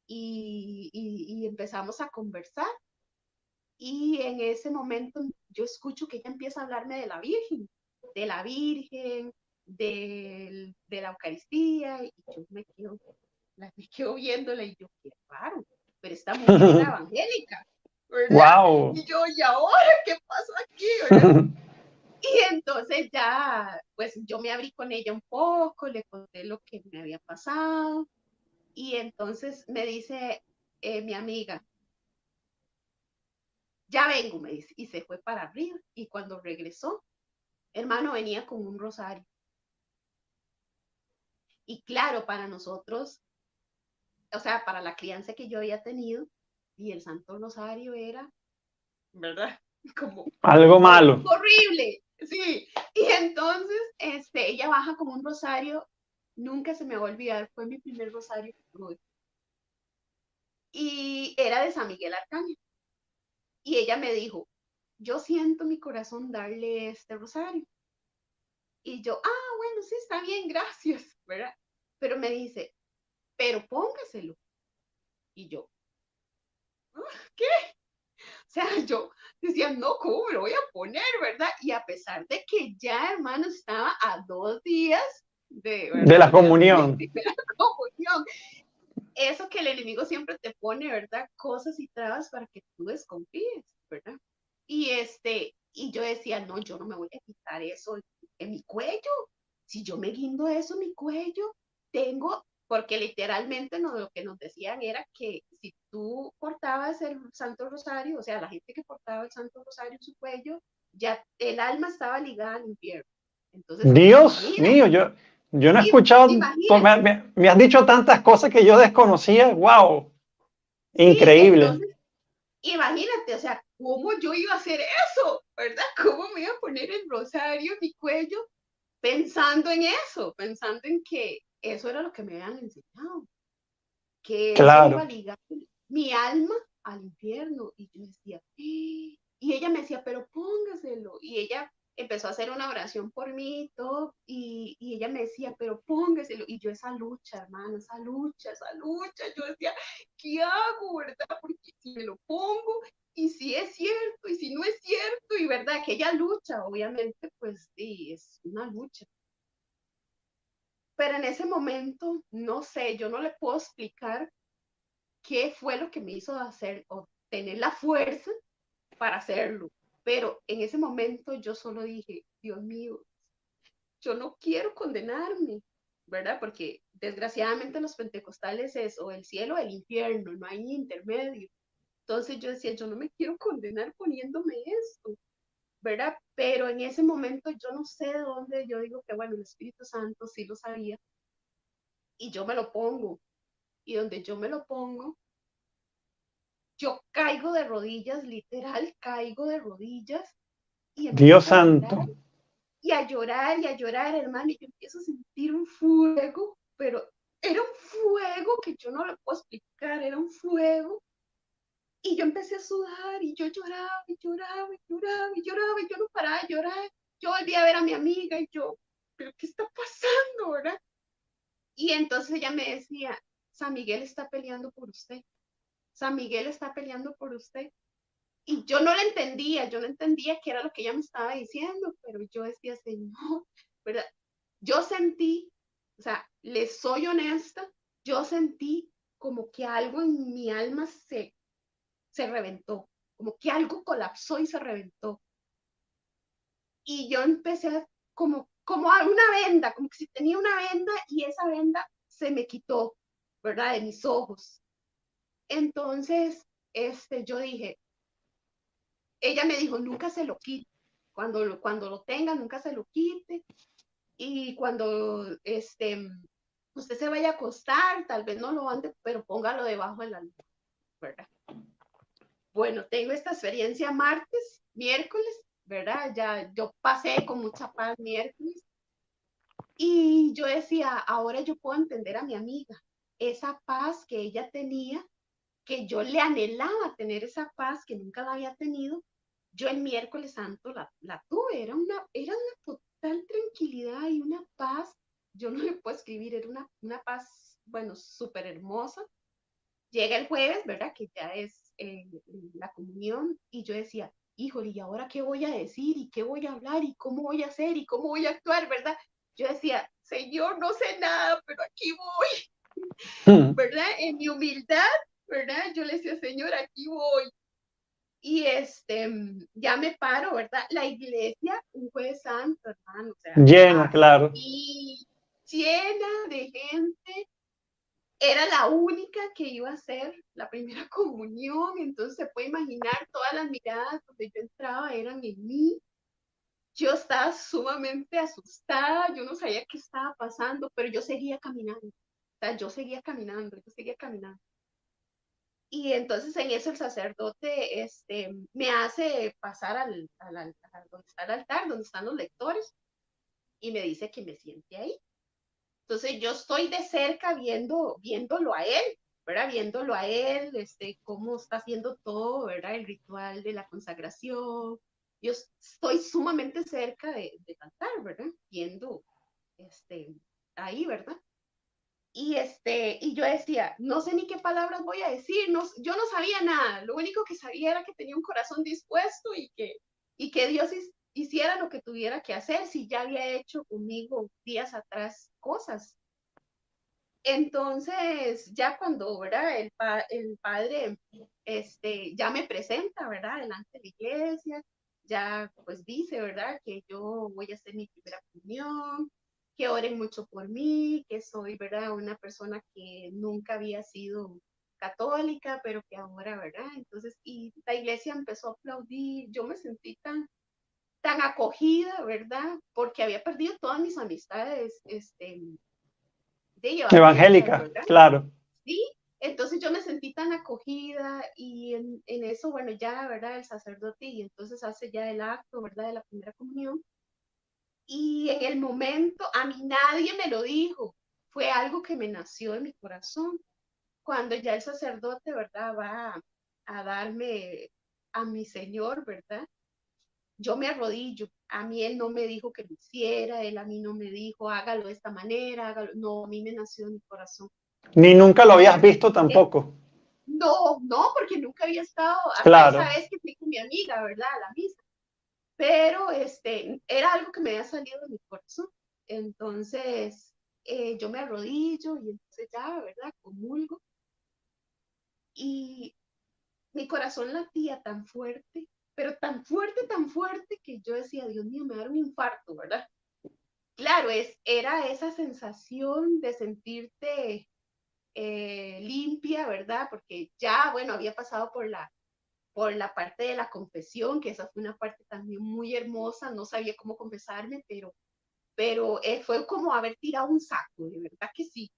y empezamos a conversar. Y en ese momento yo escucho que ella empieza a hablarme de la Virgen, de la Eucaristía, y yo me quedo viéndola y yo, qué raro, pero esta mujer era evangélica, ¿verdad? Wow. Y yo, ¿y ahora qué pasó aquí, verdad? Y entonces ya, pues yo me abrí con ella un poco, le conté lo que me había pasado, y entonces me dice mi amiga, ya vengo, me dice, y se fue para arriba, y cuando regresó, hermano, venía con un rosario. Y claro, para nosotros, o sea, para la crianza que yo había tenido, y el Santo Rosario era, ¿verdad? Como algo malo. Horrible, sí. Y entonces, ella baja con un rosario, nunca se me va a olvidar, fue mi primer rosario que tuve. Y era de San Miguel Arcángel. Y ella me dijo, yo siento mi corazón darle este rosario. Y yo, bueno, sí, está bien, gracias, ¿verdad? Pero me dice, pero póngaselo. Y yo, ¿qué? O sea, yo decía, no, ¿cómo me lo voy a poner, verdad? Y a pesar de que ya, hermano, estaba a 2 días de la comunión. De la comunión. Eso que el enemigo siempre te pone, ¿verdad? Cosas y trabas para que tú desconfíes, ¿verdad? Y yo decía, no, yo no me voy a quitar eso en mi cuello. Si yo me guindo eso en mi cuello, porque literalmente lo que nos decían era que si tú portabas el Santo Rosario, o sea, la gente que portaba el Santo Rosario en su cuello, ya el alma estaba ligada al infierno. Entonces, Dios mío, yo no he escuchado, me has dicho tantas cosas que yo desconocía. Wow, increíble. Sí, entonces, imagínate, o sea, ¿cómo yo iba a hacer eso? ¿Verdad? ¿Cómo me iba a poner el rosario en mi cuello pensando en eso? Pensando en que eso era lo que me habían enseñado. que eso iba a Claro. ligar mi alma al infierno. Y yo decía, "Ah". Y ella me decía, pero póngaselo. Y ella empezó a hacer una oración por mí y todo, y ella me decía, pero póngaselo. Y yo esa lucha, hermano, esa lucha, yo decía, ¿qué hago, verdad? Porque si me lo pongo, y si es cierto, y si no es cierto, y verdad, que ella lucha, obviamente, pues sí, es una lucha. Pero en ese momento, no sé, yo no le puedo explicar qué fue lo que me hizo hacer o tener la fuerza para hacerlo. Pero en ese momento yo solo dije, Dios mío, yo no quiero condenarme, ¿verdad? Porque desgraciadamente los pentecostales es o el cielo o el infierno, no hay intermedio. Entonces yo decía, yo no me quiero condenar poniéndome esto, ¿verdad? Pero en ese momento yo no sé de dónde, yo digo que bueno, el Espíritu Santo sí lo sabía y yo me lo pongo. Y donde yo me lo pongo, yo caigo de rodillas, literal, caigo de rodillas y Dios empiezo santo. y a llorar, hermano, y yo empiezo a sentir un fuego, pero era un fuego que yo no lo puedo explicar, era un fuego, y yo empecé a sudar, y yo lloraba, y lloraba, y lloraba, y lloraba, y yo no paraba de llorar, yo volví a ver a mi amiga, y yo, ¿pero qué está pasando, verdad? Y entonces ella me decía, San Miguel está peleando por usted, San Miguel está peleando por usted, y yo no la entendía, yo no entendía qué era lo que ella me estaba diciendo, pero yo decía, Señor, ¿verdad? Yo sentí, o sea, les soy honesta, yo sentí como que algo en mi alma se reventó, como que algo colapsó y se reventó. Y yo empecé a, como a una venda, como que si tenía una venda y esa venda se me quitó, ¿verdad? De mis ojos. Entonces, yo dije, ella me dijo, nunca se lo quite. Cuando lo tenga, nunca se lo quite. Y cuando usted se vaya a acostar, tal vez no lo ande, pero póngalo debajo de la luz, ¿verdad? Bueno, tengo esta experiencia martes, miércoles, ¿verdad? Ya yo pasé con mucha paz miércoles y yo decía, ahora yo puedo entender a mi amiga, esa paz que ella tenía, que yo le anhelaba tener esa paz que nunca la había tenido, yo el miércoles santo la tuve, era una total tranquilidad y una paz, yo no le puedo escribir, era una paz, bueno, súper hermosa. Llega el jueves, ¿verdad? Que ya es la comunión, y yo decía, híjole, ¿y ahora qué voy a decir? ¿Y qué voy a hablar? ¿Y cómo voy a hacer? ¿Y cómo voy a actuar? ¿Verdad? Yo decía, Señor, no sé nada, pero aquí voy, ¿verdad? En mi humildad, ¿verdad? Yo le decía, Señor, aquí voy. Y ya me paro, ¿verdad? La iglesia, un jueves santo, hermano, o sea, Llena, claro. y llena de gente. Era la única que iba a hacer la primera comunión, entonces se puede imaginar todas las miradas donde yo entraba eran en mí. Yo estaba sumamente asustada, yo no sabía qué estaba pasando, pero yo seguía caminando. O sea, yo seguía caminando, yo seguía caminando. Y entonces en eso el sacerdote me hace pasar donde está el altar, donde están los lectores, y me dice que me siente ahí. Entonces yo estoy de cerca viéndolo a él, ¿verdad? Viéndolo a él, cómo está haciendo todo, ¿verdad? El ritual de la consagración. Yo estoy sumamente cerca de cantar, ¿verdad? Viendo, ahí, ¿verdad? Y yo decía, no sé ni qué palabras voy a decir, no, yo no sabía nada, lo único que sabía era que tenía un corazón dispuesto y que Dios hiciera lo que tuviera que hacer si ya había hecho conmigo días atrás cosas. Entonces, ya cuando, ¿verdad? El padre, ya me presenta, ¿verdad? Delante de la iglesia, ya pues dice, ¿verdad? Que yo voy a hacer mi primera comunión, que oren mucho por mí, que soy, ¿verdad? Una persona que nunca había sido católica, pero que ahora, ¿verdad? Entonces, y la iglesia empezó a aplaudir, yo me sentí tan acogida, ¿verdad? Porque había perdido todas mis amistades, de evangélicas, Evangélica, ¿verdad? claro. Sí, entonces yo me sentí tan acogida y en eso, bueno, ya, ¿verdad? El sacerdote y entonces hace ya el acto, ¿verdad? De la primera comunión. Y en el momento, a mí nadie me lo dijo, fue algo que me nació en mi corazón. cuando ya el sacerdote, ¿verdad? Va a darme a mi Señor, ¿verdad? Yo me arrodillo. A mí él no me dijo que lo hiciera, él a mí no me dijo, hágalo de esta manera, hágalo. No, a mí me nació en mi corazón. Ni nunca lo habías visto tampoco. No, porque nunca había estado, hasta Claro. esa vez que fui con mi amiga, ¿verdad? A la misa. Pero era algo que me había salido de mi corazón. Entonces, yo me arrodillo y entonces ya, ¿verdad? Comulgo. Y mi corazón latía tan fuerte, pero tan fuerte que yo decía, Dios mío, me va a dar un infarto, ¿verdad? Claro, era esa sensación de sentirte limpia, ¿verdad? Porque ya, bueno, había pasado por la parte de la confesión, que esa fue una parte también muy hermosa, no sabía cómo confesarme, pero fue como haber tirado un saco, de verdad que sí.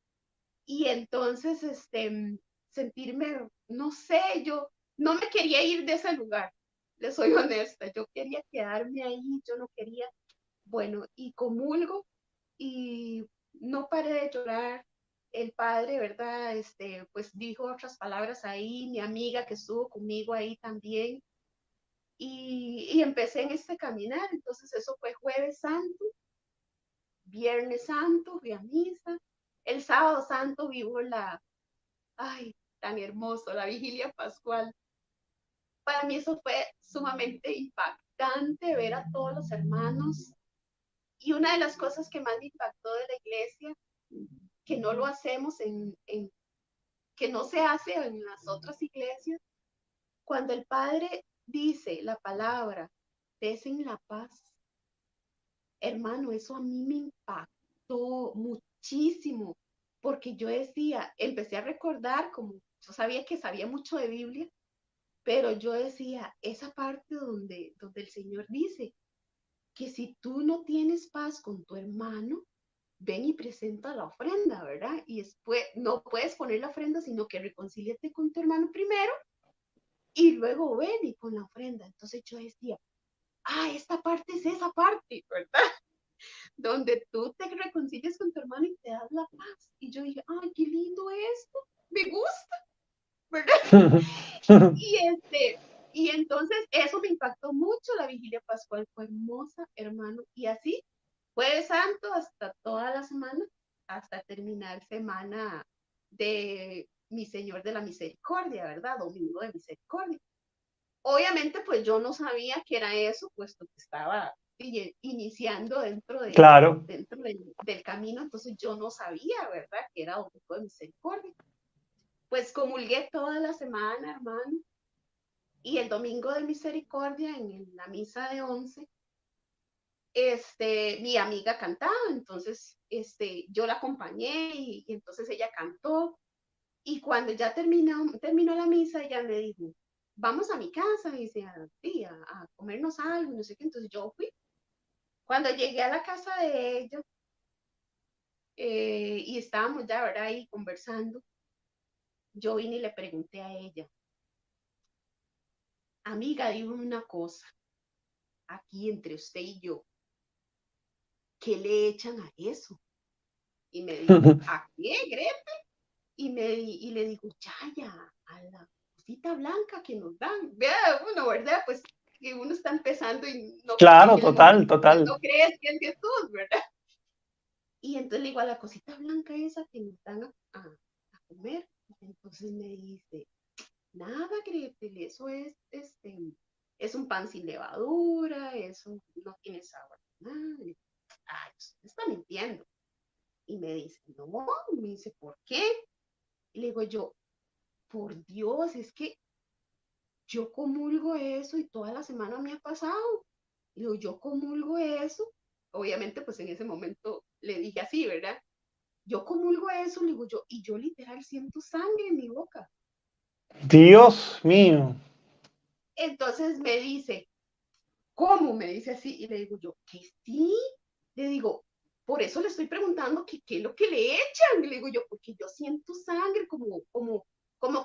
Y entonces, sentirme, no sé, yo no me quería ir de ese lugar, les soy honesta, yo quería quedarme ahí, yo no quería, bueno, y comulgo y no paré de llorar. El padre, ¿verdad? Pues dijo otras palabras ahí, mi amiga que estuvo conmigo ahí también, y empecé en este caminar. Entonces eso fue Jueves Santo, Viernes Santo, fui a misa, el Sábado Santo vivo ay, tan hermoso, la vigilia pascual. Para mí eso fue sumamente impactante ver a todos los hermanos. Y una de las cosas que más me impactó de la iglesia, que no lo hacemos que no se hace en las otras iglesias, cuando el Padre dice la palabra, desen la paz, hermano, eso a mí me impactó muchísimo, porque yo decía, empecé a recordar, como yo sabía que sabía mucho de Biblia, pero yo decía, esa parte donde el Señor dice que si tú no tienes paz con tu hermano, ven y presenta la ofrenda, ¿verdad? Y después no puedes poner la ofrenda, sino que reconcíliate con tu hermano primero y luego ven y pon la ofrenda. Entonces yo decía, esta parte es esa parte, ¿verdad? Donde tú te reconcilias con tu hermano y te das la paz. Y yo dije, ay, qué lindo esto, me gusta, ¿verdad? Y entonces eso me impactó mucho. La vigilia pascual fue hermosa, hermano, y así Jueves Santo hasta toda la semana, hasta terminar semana de mi Señor de la Misericordia, ¿verdad? Domingo de Misericordia. Obviamente, pues yo no sabía que era eso, puesto que estaba iniciando Claro. dentro del camino, entonces yo no sabía, ¿verdad? Que era Domingo de Misericordia. Pues comulgué toda la semana, hermano, y el Domingo de Misericordia en la misa de 11, mi amiga cantaba, entonces yo la acompañé y entonces ella cantó, y cuando ya terminó la misa, ella me dijo, vamos a mi casa, y dice, a comernos algo, no sé qué. Entonces yo fui. Cuando llegué a la casa de ella, y estábamos ya, ¿verdad? Ahí conversando, yo vine y le pregunté a ella, amiga, dime una cosa, aquí entre usted y yo, ¿qué le echan a eso? Y me dijo, ¿a qué, Greta? Y le digo, ya, a la cosita blanca que nos dan. Vea, uno, ¿verdad? Pues que uno está empezando y no Claro, cree, total. no crees que es Jesús, ¿verdad? Y entonces le digo, a la cosita blanca esa que nos dan a comer. Entonces me dice, nada, Gretel, eso es un pan sin levadura, eso no tiene sabor. Nada. Ay, está mintiendo. Y me dice, no, me dice, ¿por qué? Y le digo yo, por Dios, es que yo comulgo eso y toda la semana me ha pasado. Y digo, yo comulgo eso. Obviamente, pues en ese momento le dije así, ¿verdad? Yo comulgo eso, le digo yo, y yo literal siento sangre en mi boca. Dios mío. Entonces me dice, ¿cómo? Me dice así, y le digo yo, que sí. Le digo, por eso le estoy preguntando qué es lo que le echan. Le digo yo, porque yo siento sangre como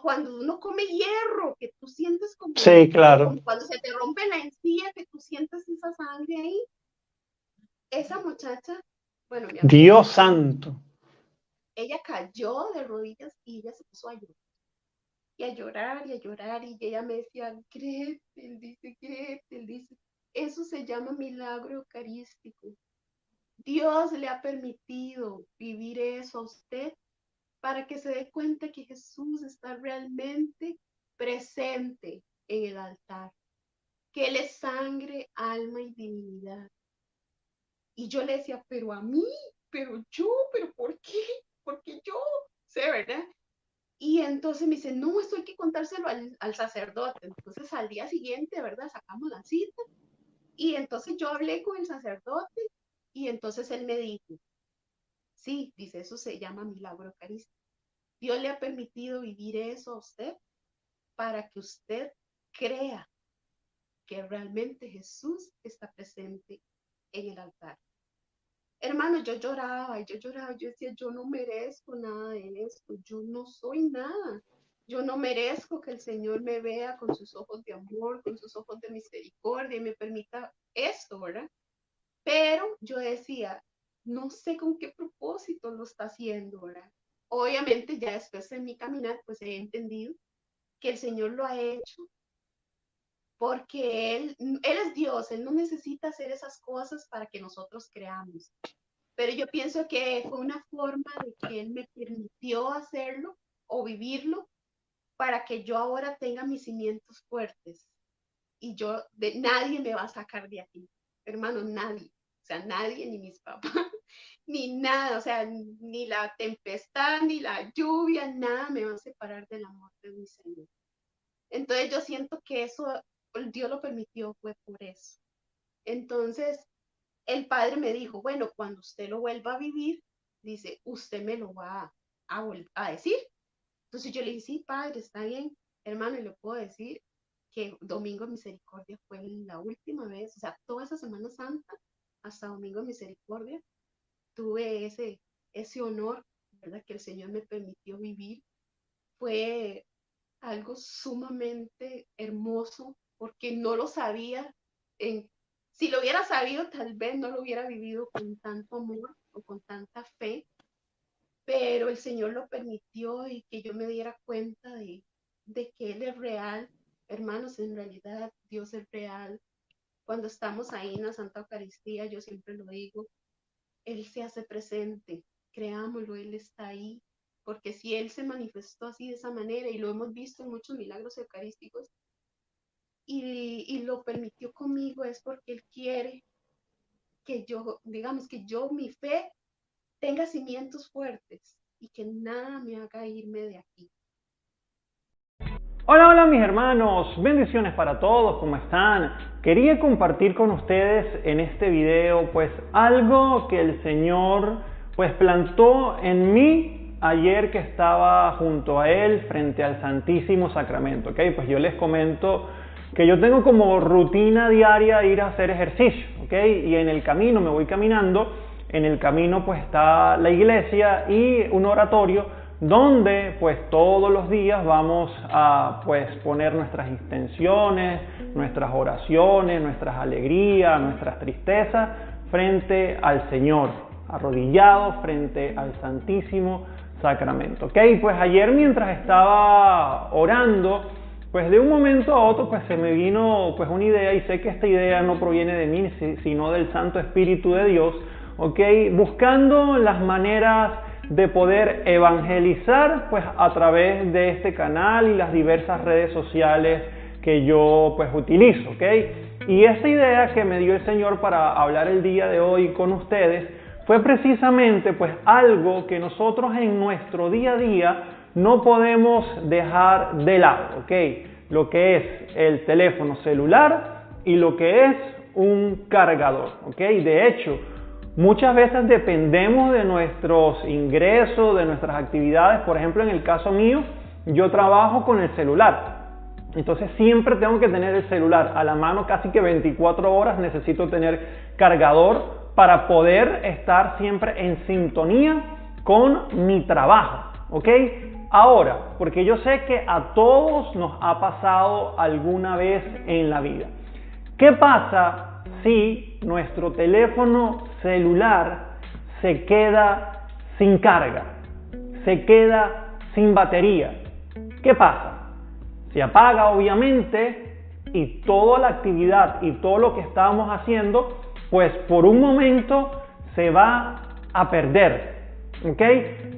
cuando uno come hierro, que tú sientes Sí, claro. como cuando se te rompe la encía, que tú sientes esa sangre ahí. Esa muchacha, bueno, mi amiga, Dios santo. ella cayó de rodillas y ella se puso a llorar. Y a llorar y a llorar. Y ella me decía, Gretel, dice, Gretel, dice, eso se llama milagro eucarístico. Dios le ha permitido vivir eso a usted para que se dé cuenta que Jesús está realmente presente en el altar, que Él es sangre, alma y divinidad. Y yo le decía, pero a mí, pero yo, pero ¿por qué? Porque yo sé, ¿verdad? Y entonces me dice, no, esto hay que contárselo al sacerdote. Entonces al día siguiente, ¿verdad? Sacamos la cita. Y entonces yo hablé con el sacerdote y entonces él me dijo, sí, dice, eso se llama milagro eucarístico. Dios le ha permitido vivir eso a usted para que usted crea que realmente Jesús está presente en el altar. Hermano, yo lloraba, yo decía, yo no merezco nada de esto, yo no soy nada. Yo no merezco que el Señor me vea con sus ojos de amor, con sus ojos de misericordia y me permita esto, ¿verdad? Pero yo decía, no sé con qué propósito lo está haciendo, ¿verdad? Obviamente ya después de mi caminar, pues he entendido que el Señor lo ha hecho porque Él es Dios, Él no necesita hacer esas cosas para que nosotros creamos. Pero yo pienso que fue una forma de que Él me permitió hacerlo o vivirlo para que yo ahora tenga mis cimientos fuertes y nadie me va a sacar de aquí, hermano, nadie, o sea, nadie, ni mis papás, ni nada, o sea, ni la tempestad, ni la lluvia, nada me va a separar del amor de mi Señor. Entonces yo siento que eso, Dios lo permitió, fue por eso. Entonces, el Padre me dijo, bueno, cuando usted lo vuelva a vivir, dice, usted me lo va a decir. Entonces yo le dije, sí, Padre, está bien, hermano, y le puedo decir que Domingo de Misericordia fue la última vez, o sea, toda esa Semana Santa, hasta Domingo de Misericordia, tuve ese honor, ¿verdad? Que el Señor me permitió vivir. Fue algo sumamente hermoso, porque no lo sabía. Si lo hubiera sabido, tal vez no lo hubiera vivido con tanto amor o con tanta fe, pero el Señor lo permitió y que yo me diera cuenta de que Él es real. Hermanos, en realidad Dios es real. Cuando estamos ahí en la Santa Eucaristía, yo siempre lo digo, Él se hace presente, creámoslo, Él está ahí, porque si Él se manifestó así de esa manera, y lo hemos visto en muchos milagros eucarísticos, y lo permitió conmigo, es porque Él quiere que yo, digamos, que yo, mi fe, tenga cimientos fuertes y que nada me haga irme de aquí. Hola, hola mis hermanos, bendiciones para todos, ¿cómo están? Quería compartir con ustedes en este video pues algo que el Señor pues plantó en mí ayer que estaba junto a Él frente al Santísimo Sacramento, ¿ok? Pues yo les comento que yo tengo como rutina diaria ir a hacer ejercicio, ¿ok? Y en el camino, me voy caminando, en el camino pues está la iglesia y un oratorio donde pues todos los días vamos a pues poner nuestras intenciones, nuestras oraciones, nuestras alegrías, nuestras tristezas frente al Señor, arrodillados frente al Santísimo Sacramento. ¿Ok? Pues ayer mientras estaba orando, pues de un momento a otro pues se me vino pues una idea, y sé que esta idea no proviene de mí sino del Santo Espíritu de Dios, ¿ok? Buscando las maneras de poder evangelizar pues a través de este canal y las diversas redes sociales que yo pues utilizo, ¿ok? Y esta idea que me dio el Señor para hablar el día de hoy con ustedes fue precisamente pues algo que nosotros en nuestro día a día no podemos dejar de lado, ¿ok? Lo que es el teléfono celular y lo que es un cargador, ¿ok? De hecho, muchas veces dependemos de nuestros ingresos, de nuestras actividades. Por ejemplo, en el caso mío, yo trabajo con el celular. Entonces siempre tengo que tener el celular a la mano, casi que 24 horas necesito tener cargador para poder estar siempre en sintonía con mi trabajo, ¿ok? Ahora, porque yo sé que a todos nos ha pasado alguna vez en la vida. ¿Qué pasa si nuestro teléfono celular se queda sin carga? se queda sin batería. ¿Qué pasa? Se apaga obviamente y toda la actividad y todo lo que estábamos haciendo, pues por un momento se va a perder. ¿Ok?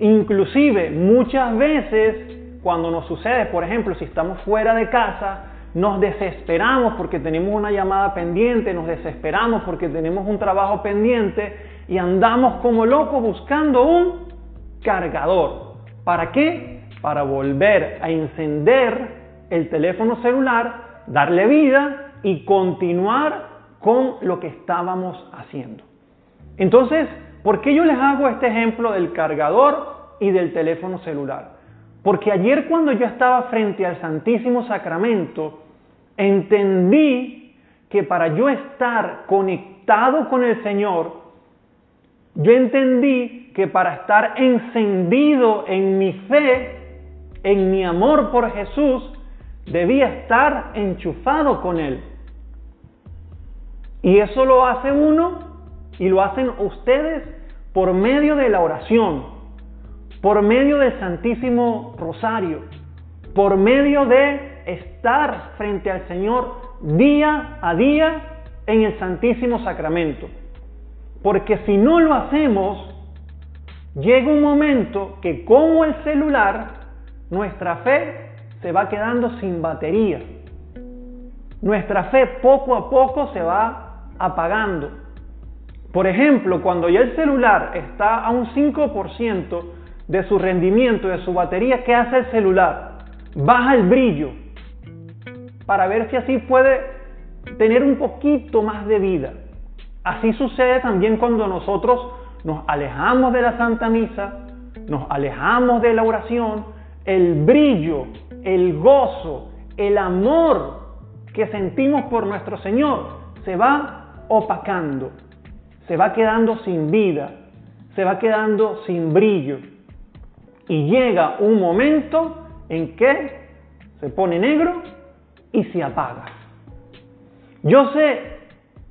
Inclusive muchas veces cuando nos sucede, por ejemplo, si estamos fuera de casa, nos desesperamos porque tenemos una llamada pendiente, nos desesperamos porque tenemos un trabajo pendiente y andamos como locos buscando un cargador. ¿Para qué? Para volver a encender el teléfono celular, darle vida y continuar con lo que estábamos haciendo. Entonces, ¿por qué yo les hago este ejemplo del cargador y del teléfono celular? Porque ayer cuando yo estaba frente al Santísimo Sacramento, entendí que para yo estar conectado con el Señor, yo entendí que para estar encendido en mi fe, en mi amor por Jesús, debía estar enchufado con Él. Y eso lo hace uno y lo hacen ustedes por medio de la oración, por medio del Santísimo Rosario, por medio de estar frente al Señor día a día en el Santísimo Sacramento. Porque si no lo hacemos, llega un momento que como el celular, nuestra fe se va quedando sin batería. Nuestra fe poco a poco se va apagando. Por ejemplo, cuando ya el celular está a un 5% de su rendimiento, de su batería, ¿qué hace el celular? Baja el brillo para ver si así puede tener un poquito más de vida. Así sucede también cuando nosotros nos alejamos de la Santa Misa, nos alejamos de la oración, el brillo, el gozo, el amor que sentimos por nuestro Señor se va opacando, se va quedando sin vida, se va quedando sin brillo. Y llega un momento en que se pone negro y se apaga. Yo sé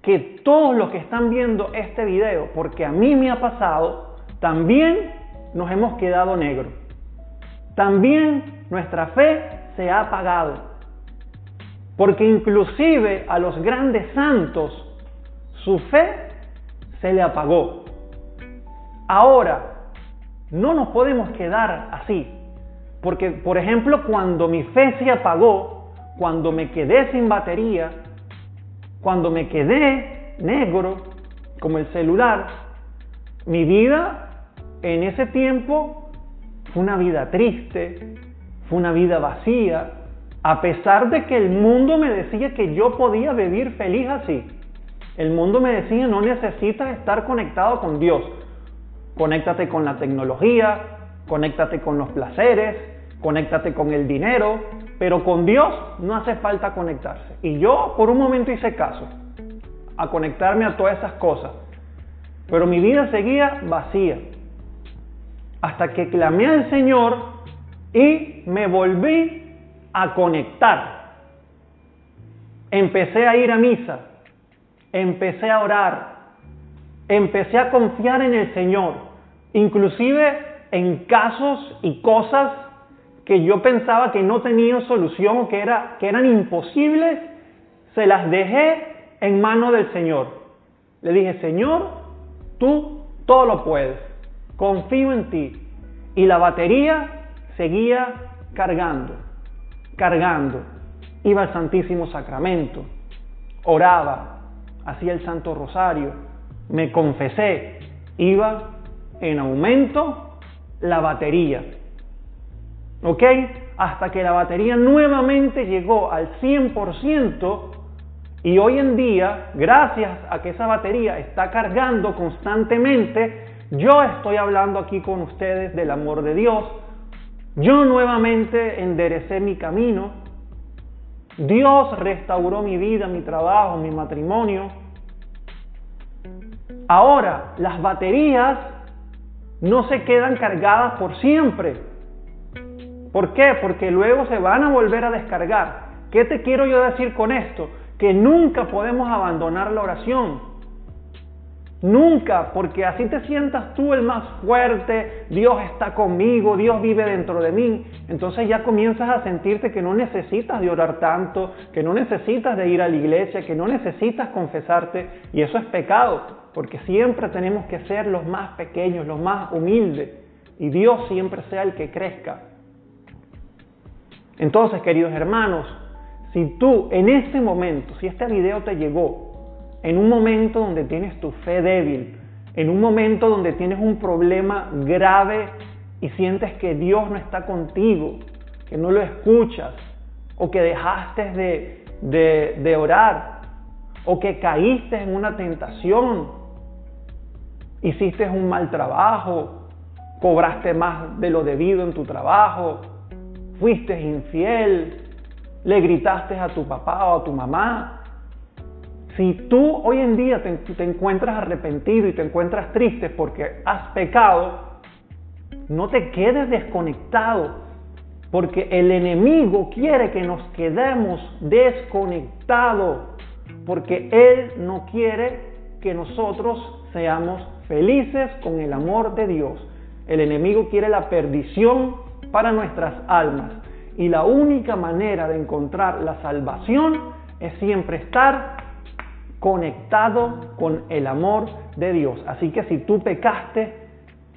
que todos los que están viendo este video, porque a mí me ha pasado, también nos hemos quedado negros. También nuestra fe se ha apagado. Porque inclusive a los grandes santos, su fe se le apagó. Ahora, no nos podemos quedar así. Porque, por ejemplo, cuando mi fe se apagó, cuando me quedé sin batería, cuando me quedé negro, como el celular, mi vida en ese tiempo fue una vida triste, fue una vida vacía, a pesar de que el mundo me decía que yo podía vivir feliz así. El mundo me decía, no necesitas estar conectado con Dios. Conéctate con la tecnología, conéctate con los placeres, conéctate con el dinero, pero con Dios no hace falta conectarse. Y yo por un momento hice caso a conectarme a todas esas cosas, pero mi vida seguía vacía, hasta que clamé al Señor y me volví a conectar. Empecé a ir a misa, empecé a orar, empecé a confiar en el Señor, inclusive en casos y cosas que yo pensaba que no tenían solución o que eran imposibles, se las dejé en manos del Señor. Le dije, Señor, tú todo lo puedes, confío en ti. Y la batería seguía cargando. Iba al Santísimo Sacramento, oraba, hacía el Santo Rosario, me confesé, iba en aumento la batería. ¿Ok? Hasta que la batería nuevamente llegó al 100% y hoy en día, gracias a que esa batería está cargando constantemente, yo estoy hablando aquí con ustedes del amor de Dios. Yo nuevamente enderecé mi camino. Dios restauró mi vida, mi trabajo, mi matrimonio. Ahora, las baterías no se quedan cargadas por siempre. ¿Por qué? Porque luego se van a volver a descargar. ¿Qué te quiero yo decir con esto? Que nunca podemos abandonar la oración. Nunca, porque así te sientas tú el más fuerte, Dios está conmigo, Dios vive dentro de mí. Entonces ya comienzas a sentirte que no necesitas de orar tanto, que no necesitas de ir a la iglesia, que no necesitas confesarte, y eso es pecado, porque siempre tenemos que ser los más pequeños, los más humildes, y Dios siempre sea el que crezca. Entonces, queridos hermanos, si tú en este momento, si este video te llegó en un momento donde tienes tu fe débil, en un momento donde tienes un problema grave y sientes que Dios no está contigo, que no lo escuchas, o que dejaste de orar, o que caíste en una tentación, hiciste un mal trabajo, cobraste más de lo debido en tu trabajo, fuiste infiel, le gritaste a tu papá o a tu mamá. Si tú hoy en día te encuentras arrepentido y te encuentras triste porque has pecado, no te quedes desconectado, porque el enemigo quiere que nos quedemos desconectados, porque él no quiere que nosotros seamos felices con el amor de Dios. El enemigo quiere la perdición para nuestras almas, y la única manera de encontrar la salvación es siempre estar conectado con el amor de Dios. Así que si tú pecaste,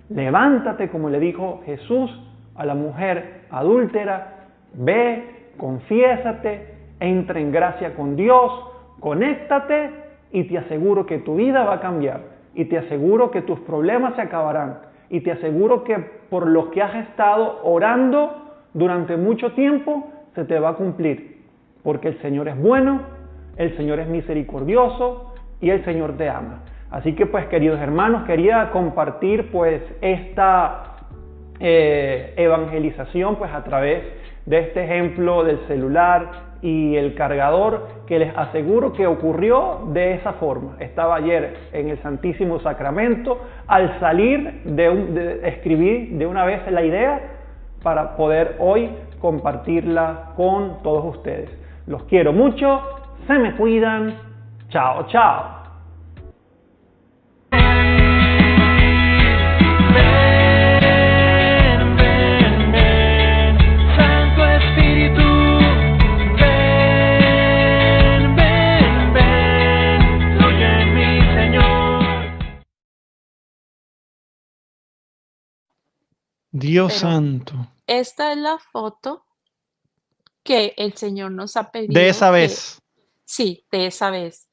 levántate, como le dijo Jesús a la mujer adúltera, ve, confiésate, entra en gracia con Dios, conéctate, y te aseguro que tu vida va a cambiar, y te aseguro que tus problemas se acabarán, y te aseguro que por los que has estado orando durante mucho tiempo se te va a cumplir, porque el Señor es bueno, el Señor es misericordioso y el Señor te ama. Así que pues, queridos hermanos, quería compartir pues esta evangelización pues a través de este ejemplo del celular y el cargador, que les aseguro que ocurrió de esa forma. Estaba ayer en el Santísimo Sacramento, al salir escribí de una vez la idea para poder hoy compartirla con todos ustedes. Los quiero mucho. Se me cuidan. Chao, chao. Ven, ven, ven, Santo Espíritu. Ven, ven, ven, oye mi Señor. Dios Pero santo. esta es la foto que el Señor nos ha pedido. De esa vez. Sí, de esa vez.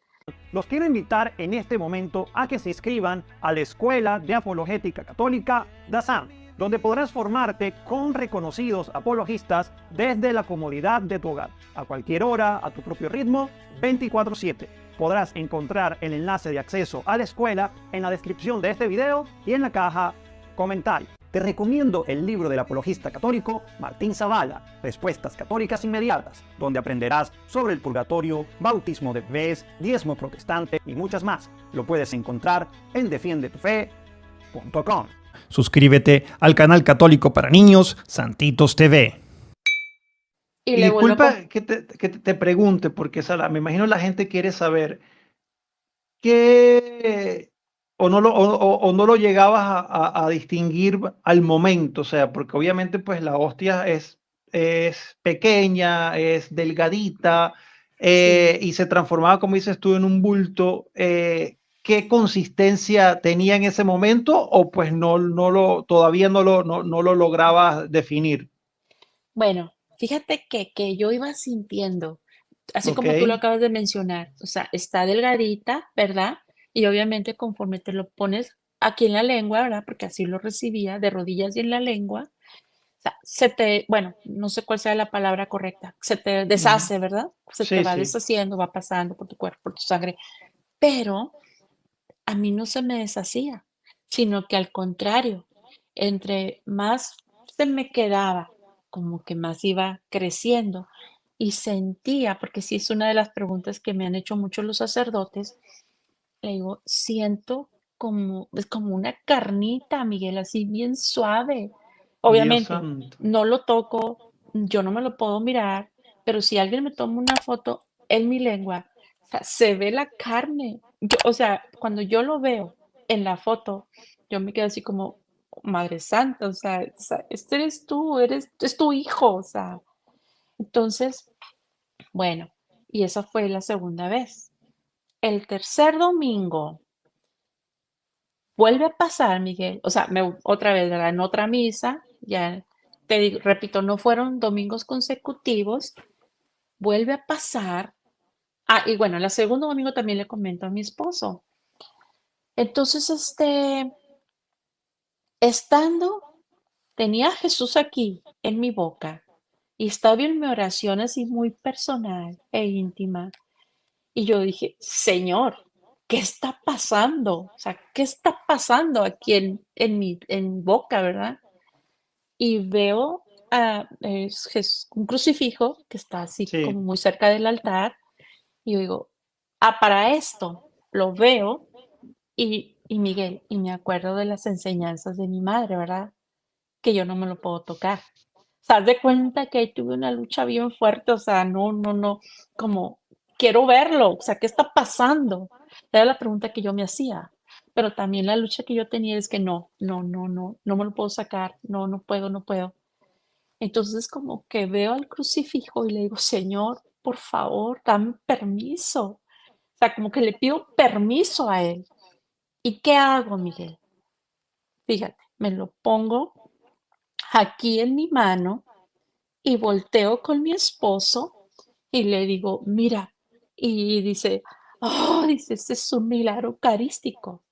Los quiero invitar en este momento a que se inscriban a la Escuela de Apologética Católica DASAM, donde podrás formarte con reconocidos apologistas desde la comodidad de tu hogar, a cualquier hora, a tu propio ritmo, 24/7. Podrás encontrar el enlace de acceso a la escuela en la descripción de este video y en la caja comentario. Te recomiendo el libro del apologista católico Martín Zavala, Respuestas Católicas Inmediatas, donde aprenderás sobre el purgatorio, bautismo de bebés, diezmo protestante y muchas más. Lo puedes encontrar en defiendetufe.com. Suscríbete al canal católico para niños Santitos TV. Y Y le vuelvo a disculpa que te pregunte, porque Sala, me imagino la gente quiere saber qué o no lo llegabas a distinguir al momento, o sea, porque obviamente pues la hostia es pequeña, es delgadita, Sí. y se transformaba, como dices tú, en un bulto. ¿Qué consistencia tenía en ese momento, o pues todavía no lo lograbas definir? Bueno, fíjate que yo iba sintiendo, así como tú lo Ok. acabas de mencionar, o sea, está delgadita, ¿verdad? Y obviamente conforme te lo pones aquí en la lengua, ¿verdad? Porque así lo recibía, de rodillas y en la lengua, o sea, bueno, no sé cuál sea la palabra correcta, se te deshace, ¿verdad? Se te Sí, va sí. deshaciendo, va pasando por tu cuerpo, por tu sangre, pero a mí no se me deshacía, sino que al contrario, entre más se me quedaba, como que más iba creciendo y sentía, porque sí es una de las preguntas que me han hecho muchos los sacerdotes, le digo, siento como, es como una carnita, Miguel, así bien suave. Dios Obviamente, santo. no lo toco, yo no me lo puedo mirar, pero si alguien me toma una foto en mi lengua, o sea, se ve la carne. O sea, cuando yo lo veo en la foto, yo me quedé así como, Madre Santa, o sea, este eres tú, es tu hijo, o sea. Entonces, bueno, y esa fue la segunda vez. El tercer domingo vuelve a pasar, Miguel, o sea, otra vez, ¿verdad? En otra misa, ya te digo, repito, no fueron domingos consecutivos, vuelve a pasar. Ah, y bueno, el segundo domingo también le comento a mi esposo. Entonces, estando, tenía a Jesús aquí en mi boca y estaba en mi oración así muy personal e íntima. Y yo dije, Señor, ¿qué está pasando? O sea, ¿qué está pasando aquí en mi boca, verdad? Y veo un crucifijo que está así Sí, como muy cerca del altar. Y yo digo, para esto lo veo y Miguel, y me acuerdo de las enseñanzas de mi madre, ¿verdad? Que yo no me lo puedo tocar. O sea, haz de cuenta que ahí tuve una lucha bien fuerte, o sea, no, como quiero verlo, o sea, ¿qué está pasando? Era la pregunta que yo me hacía, pero también la lucha que yo tenía es que no me lo puedo sacar, no puedo, no puedo. Entonces como que veo al crucifijo y le digo, Señor, por favor, dame permiso. O sea, como que le pido permiso a él. ¿Y qué hago, Miguel? Fíjate, me lo pongo aquí en mi mano y volteo con mi esposo y le digo, mira, y dice, oh, dice, este es un milagro eucarístico.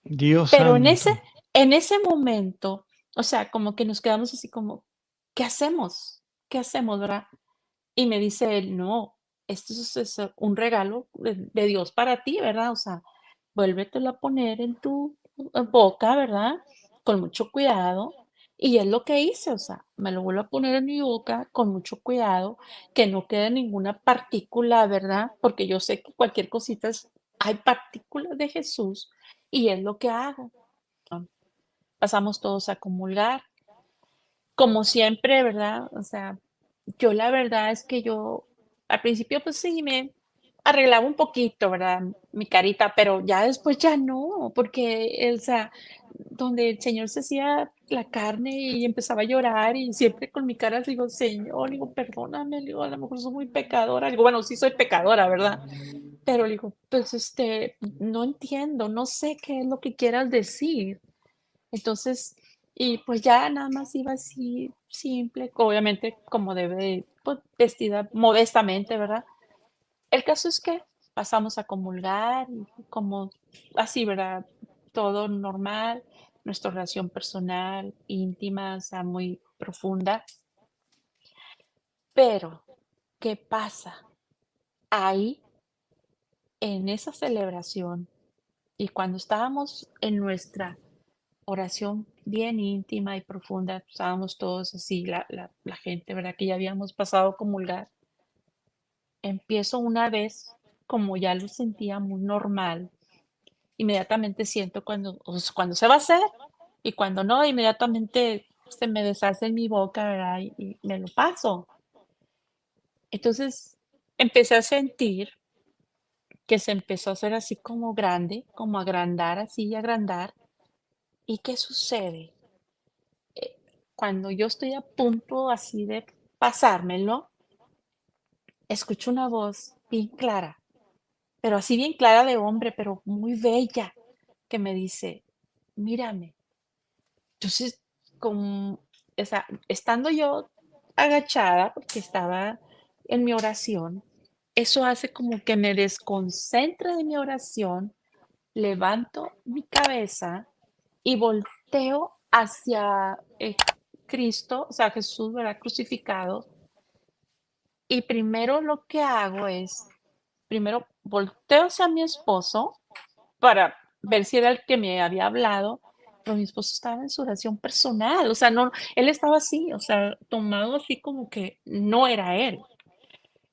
Dios Pero santo. en ese momento, o sea, como que nos quedamos así como, ¿qué hacemos? ¿Qué hacemos, verdad? Y me dice él, no, esto es un regalo de Dios para ti, ¿verdad? O sea, vuélvetelo a poner en tu boca, ¿verdad? Con mucho cuidado. Y es lo que hice, o sea, me lo vuelvo a poner en mi boca con mucho cuidado, que no quede ninguna partícula, ¿verdad? Porque yo sé que cualquier cosita hay partículas de Jesús y es lo que hago. Pasamos todos a comulgar, como siempre, ¿verdad? O sea, yo la verdad es que yo al principio, pues sí, me arreglaba un poquito, ¿verdad? Mi carita, pero ya después ya no, porque, o sea, donde el Señor se hacía la carne y empezaba a llorar y siempre con mi cara digo, Señor, digo, perdóname, digo, a lo mejor soy muy pecadora, digo, bueno, sí soy pecadora, ¿verdad? Pero digo, pues no entiendo, no sé qué es lo que quieras decir. Entonces, y pues ya nada más iba así simple, obviamente como debe, pues vestida modestamente, ¿verdad? El caso es que pasamos a comulgar y como así, ¿verdad? Todo normal, nuestra relación personal, íntima, o sea, muy profunda. Pero, ¿qué pasa? Ahí, en esa celebración, y cuando estábamos en nuestra oración bien íntima y profunda, estábamos todos así, la gente, ¿verdad? Que ya habíamos pasado a comulgar. Empiezo una vez, como ya lo sentía muy normal, inmediatamente siento cuando se va a hacer y cuando no, inmediatamente se me deshace en mi boca, ¿verdad? Y me lo paso. Entonces empecé a sentir que se empezó a hacer así como grande, como agrandar, así agrandar. ¿Y qué sucede? eh, Cuando yo estoy a punto así de pasármelo, escucho una voz bien clara, pero así bien clara de hombre, pero muy bella, que me dice, mírame. Entonces, o sea, estando yo agachada, porque estaba en mi oración, eso hace como que me desconcentre de mi oración, levanto mi cabeza y volteo hacia Cristo, o sea, Jesús, ¿verdad? Crucificado. Y primero lo que hago es, primero volteo hacia mi esposo para ver si era el que me había hablado, pero mi esposo estaba en su oración personal, o sea, no, él estaba así, o sea, tomado así como que no era él.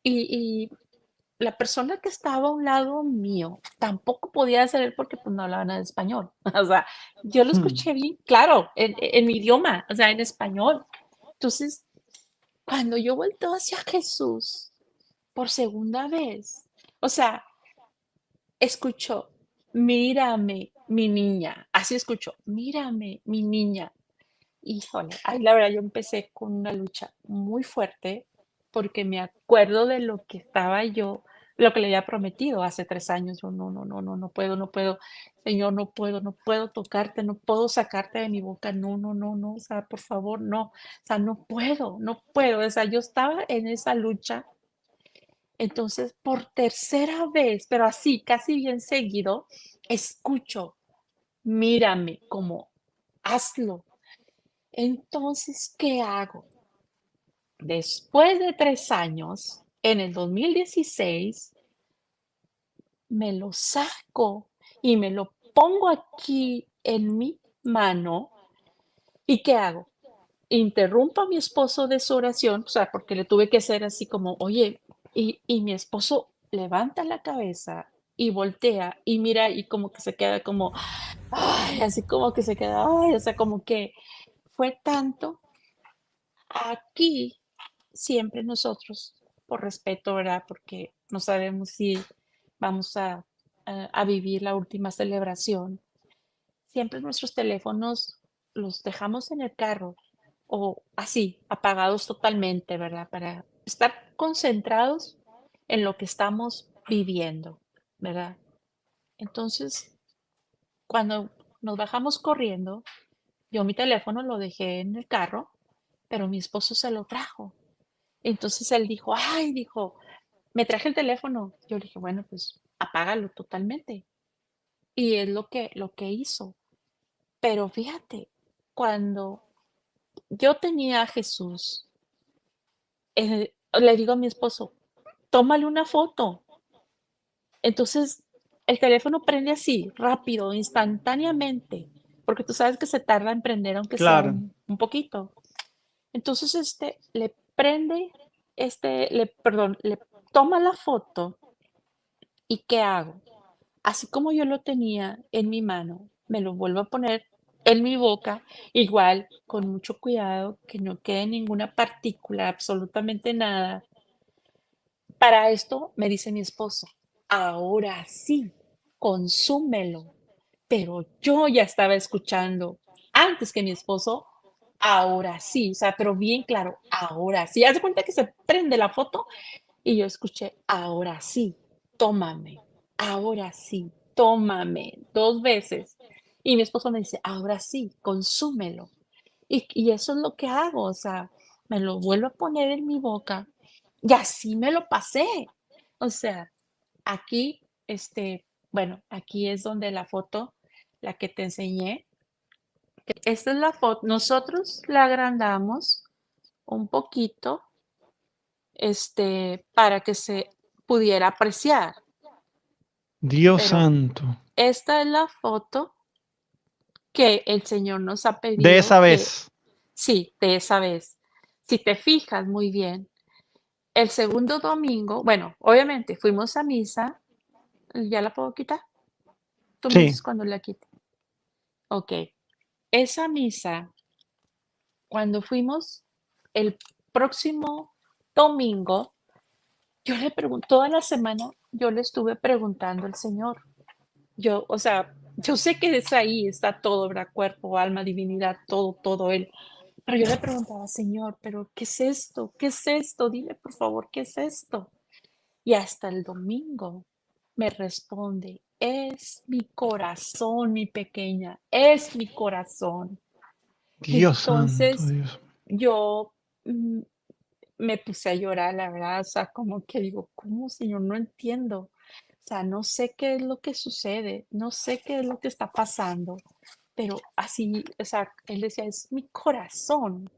Y la persona que estaba a un lado mío tampoco podía ser él porque pues no hablaba nada de español. O sea, yo lo Hmm. escuché bien, claro, en mi idioma, o sea, en español. Entonces, cuando yo volteo hacia Jesús por segunda vez, o sea, escucho, mírame, mi niña. Así escucho, mírame, mi niña. Híjole, ay, la verdad yo empecé con una lucha muy fuerte porque me acuerdo de lo que estaba yo, lo que le había prometido hace 3 años. Yo no, no, no, no, no puedo, no puedo, Señor, no puedo, no puedo tocarte, no puedo sacarte de mi boca, no, no, no, no, o sea, por favor, no, o sea, no puedo, no puedo, o sea, yo estaba en esa lucha. Entonces, por tercera vez, pero así, casi bien seguido, escucho, mírame, como hazlo. Entonces, ¿qué hago? Después de 3 años, en el 2016, me lo saco y me lo pongo aquí en mi mano, ¿y qué hago? Interrumpo a mi esposo de su oración, o sea, porque le tuve que hacer así como, oye, y mi esposo levanta la cabeza y voltea y mira y como que se queda como, ay, así como que se queda, ay, o sea, como que fue tanto. Aquí siempre nosotros, por respeto, ¿verdad? Porque no sabemos si vamos a vivir la última celebración. Siempre nuestros teléfonos los dejamos en el carro o así, apagados totalmente, ¿verdad? Para estar concentrados en lo que estamos viviendo, ¿verdad? Entonces, cuando nos bajamos corriendo, yo mi teléfono lo dejé en el carro, pero mi esposo se lo trajo. Entonces él dijo, ay, dijo, me traje el teléfono. Yo le dije, bueno, pues apágalo totalmente. Y es lo que hizo. Pero fíjate, cuando yo tenía a Jesús, le digo a mi esposo, tómale una foto. Entonces el teléfono prende así, rápido, instantáneamente, porque tú sabes que se tarda en prender aunque sea Claro. un poquito. Entonces le prende, perdón, le toma la foto. ¿Y qué hago? Así como yo lo tenía en mi mano, me lo vuelvo a poner en mi boca, igual con mucho cuidado, que no quede ninguna partícula, absolutamente nada. Para esto me dice mi esposo, ahora sí, consúmelo. Pero yo ya estaba escuchando antes que mi esposo, ahora sí, o sea, pero bien claro, ahora sí. Haz de cuenta que se prende la foto y yo escuché, ahora sí, tómame, ahora sí, tómame, 2 veces. Y mi esposo me dice, ahora sí, consúmelo. Y eso es lo que hago, o sea, me lo vuelvo a poner en mi boca y así me lo pasé. O sea, aquí, bueno, aquí es donde la foto, la que te enseñé, esta es la foto, nosotros la agrandamos un poquito, para que se pudiera apreciar. Dios Pero santo. esta es la foto que el Señor nos ha De pedido esa que vez. sí, de esa vez. Si te fijas muy bien, el segundo domingo, bueno, obviamente fuimos a misa, ¿ya la puedo quitar? Tú me Sí. dices cuando la quite. Okey. Esa misa, cuando fuimos el próximo domingo, yo le pregunto toda la semana, yo le estuve preguntando al Señor. Yo, o sea, yo sé que es ahí, está todo, ¿verdad? Cuerpo, alma, divinidad, todo, todo Él. Pero yo le preguntaba, Señor, ¿pero qué es esto? ¿Qué es esto? Dime, por favor, ¿qué es esto? Y hasta el domingo me responde, es mi corazón, mi pequeña, es mi corazón. Dios santo, Entonces Dios. yo me puse a llorar, la verdad, o sea, como que digo, ¿cómo, Señor? No entiendo. O sea, no sé qué es lo que sucede, no sé qué es lo que está pasando, pero así, o sea, él decía, es mi corazón.